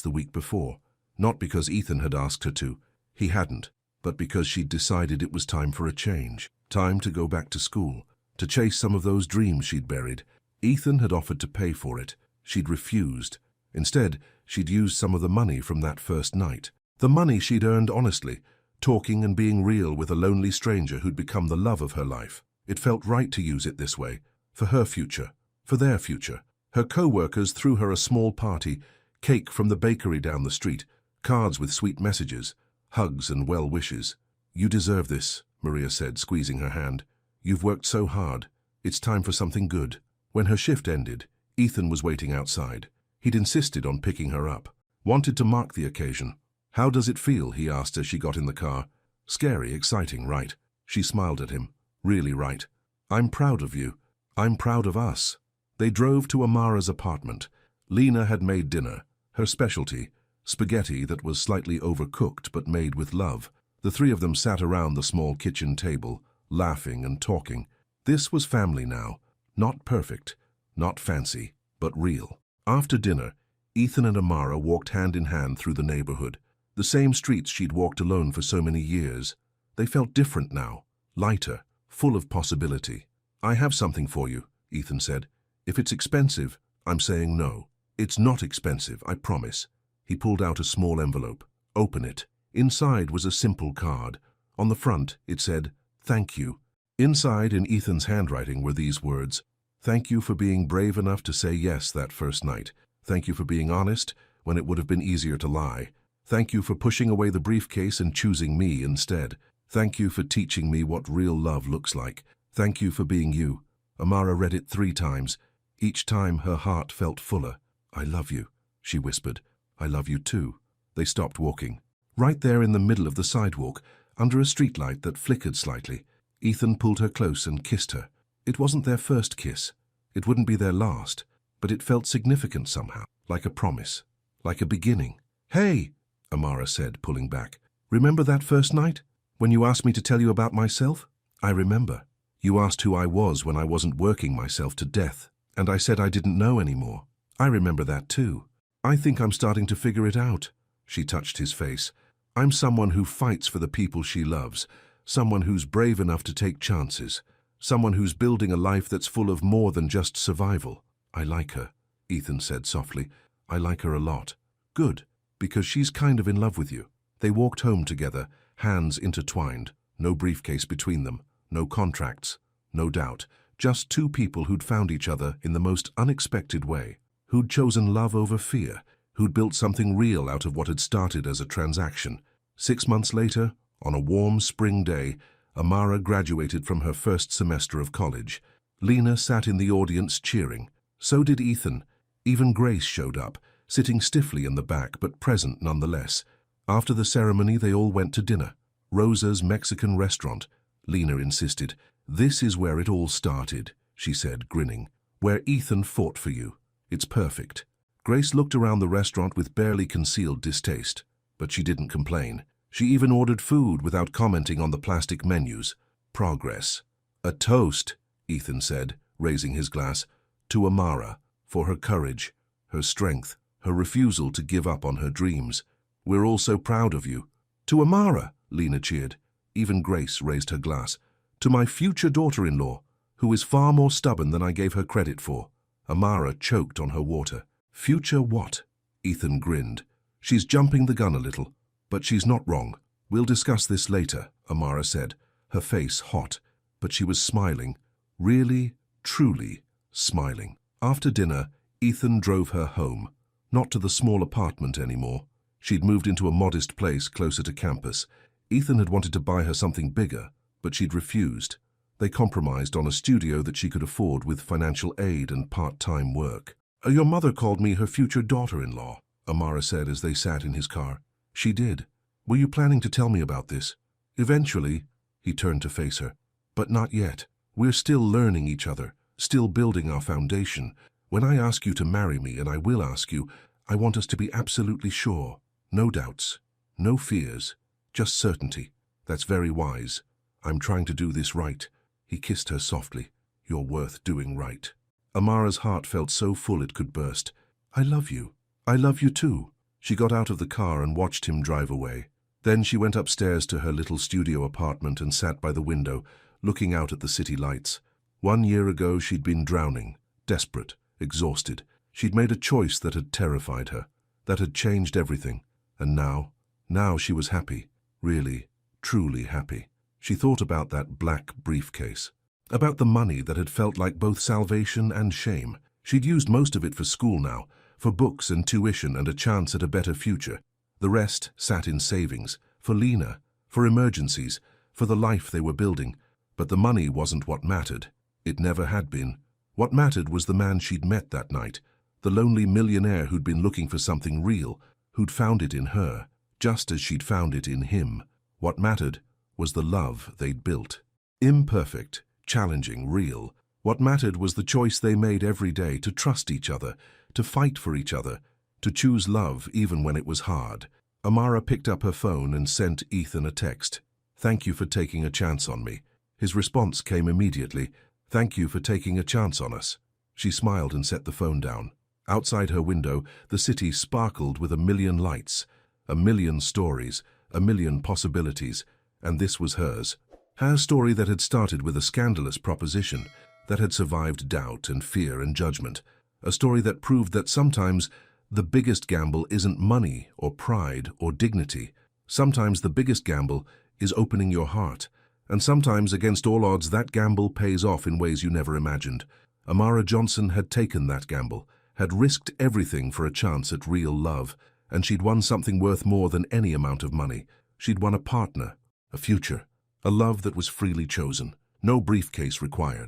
the week before, not because Ethan had asked her to. He hadn't, but because she'd decided it was time for a change. Time to go back to school, to chase some of those dreams she'd buried. Ethan had offered to pay for it. She'd refused. Instead, she'd used some of the money from that first night. The money she'd earned honestly, talking and being real with a lonely stranger who'd become the love of her life. It felt right to use it this way, for her future, for their future. Her co-workers threw her a small party, cake from the bakery down the street, cards with sweet messages, hugs and well wishes. "You deserve this," Maria said, squeezing her hand. "You've worked so hard. It's time for something good." When her shift ended, Ethan was waiting outside. He'd insisted on picking her up, wanted to mark the occasion. "How does it feel?" he asked as she got in the car. "Scary, exciting, right?" She smiled at him. "Really right. I'm proud of you. I'm proud of us." They drove to Amara's apartment. Lena had made dinner, her specialty, spaghetti that was slightly overcooked but made with love. The three of them sat around the small kitchen table, laughing and talking. This was family now. Not perfect, not fancy, but real. After dinner, Ethan and Amara walked hand in hand through the neighborhood. The same streets she'd walked alone for so many years. They felt different now, lighter, full of possibility. "I have something for you," Ethan said. "If it's expensive, I'm saying no." "It's not expensive, I promise." He pulled out a small envelope. "Open it." Inside was a simple card. On the front, it said, "Thank you." Inside, in Ethan's handwriting, were these words: "Thank you for being brave enough to say yes that first night. Thank you for being honest when it would have been easier to lie. Thank you for pushing away the briefcase and choosing me instead. Thank you for teaching me what real love looks like. Thank you for being you." Amara read it 3 times. Each time her heart felt fuller. "I love you," she whispered. "I love you too." They stopped walking. Right there in the middle of the sidewalk, under a streetlight that flickered slightly, Ethan pulled her close and kissed her. It wasn't their first kiss. It wouldn't be their last, but it felt significant somehow, like a promise, like a beginning. "Hey," Amara said, pulling back. "Remember that first night? When you asked me to tell you about myself?" "I remember. You asked who I was when I wasn't working myself to death, and I said I didn't know anymore. I remember that too. I think I'm starting to figure it out." She touched his face. "I'm someone who fights for the people she loves, someone who's brave enough to take chances, someone who's building a life that's full of more than just survival." "I like her," Ethan said softly. "I like her a lot." "Good, because she's kind of in love with you." They walked home together, hands intertwined, no briefcase between them, no contracts, no doubt, just 2 people who'd found each other in the most unexpected way, who'd chosen love over fear, who'd built something real out of what had started as a transaction. 6 months later, on a warm spring day, Amara graduated from her first semester of college. Lena sat in the audience cheering. So did Ethan. Even Grace showed up, sitting stiffly in the back but present nonetheless. After the ceremony, they all went to dinner. Rosa's Mexican restaurant. Lena insisted. "This is where it all started," she said, grinning. "Where Ethan fought for you. It's perfect." Grace looked around the restaurant with barely concealed distaste, but she didn't complain. She even ordered food without commenting on the plastic menus. Progress. "A toast," Ethan said, raising his glass, "to Amara, for her courage, her strength, her refusal to give up on her dreams. We're all so proud of you." "To Amara," Lena cheered. Even Grace raised her glass. "To my future daughter-in-law, who is far more stubborn than I gave her credit for." Amara choked on her water. "Future what?" Ethan grinned. "She's jumping the gun a little, but she's not wrong. We'll discuss this later," Amara said, her face hot, but she was smiling, really, truly smiling. After dinner, Ethan drove her home. Not to the small apartment anymore. She'd moved into a modest place closer to campus. Ethan had wanted to buy her something bigger, but she'd refused. They compromised on a studio that she could afford with financial aid and part-time work. Your mother called me her future daughter-in-law, Amara said as they sat in his car. She did. Were you planning to tell me about this? Eventually, he turned to face her. But not yet. We're still learning each other, still building our foundation. When I ask you to marry me, and I will ask you, I want us to be absolutely sure. No doubts, no fears, just certainty. That's very wise. I'm trying to do this right. He kissed her softly. You're worth doing right. Amara's heart felt so full it could burst. I love you. I love you too. She got out of the car and watched him drive away. Then she went upstairs to her little studio apartment and sat by the window, looking out at the city lights. 1 year ago she'd been drowning, desperate, exhausted. She'd made a choice that had terrified her, that had changed everything. And now she was happy, really, truly happy. She thought about that black briefcase, about the money that had felt like both salvation and shame. She'd used most of it for school now, for books and tuition and a chance at a better future. The rest sat in savings, for Lena, for emergencies, for the life they were building. But the money wasn't what mattered. It never had been. What mattered was the man she'd met that night, the lonely millionaire who'd been looking for something real, who'd found it in her, just as she'd found it in him. What mattered was the love they'd built. Imperfect, challenging, real. What mattered was the choice they made every day to trust each other, to fight for each other, to choose love even when it was hard. Amara picked up her phone and sent Ethan a text. Thank you for taking a chance on me. His response came immediately. Thank you for taking a chance on us. She smiled and set the phone down. Outside her window, the city sparkled with 1,000,000 lights, 1,000,000 stories, 1,000,000 possibilities, and this was hers. Her story that had started with a scandalous proposition, that had survived doubt and fear and judgment. A story that proved that sometimes the biggest gamble isn't money or pride or dignity. Sometimes the biggest gamble is opening your heart. And sometimes, against all odds, that gamble pays off in ways you never imagined. Amara Johnson had taken that gamble, had risked everything for a chance at real love, and she'd won something worth more than any amount of money. She'd won a partner, a future, a love that was freely chosen, no briefcase required.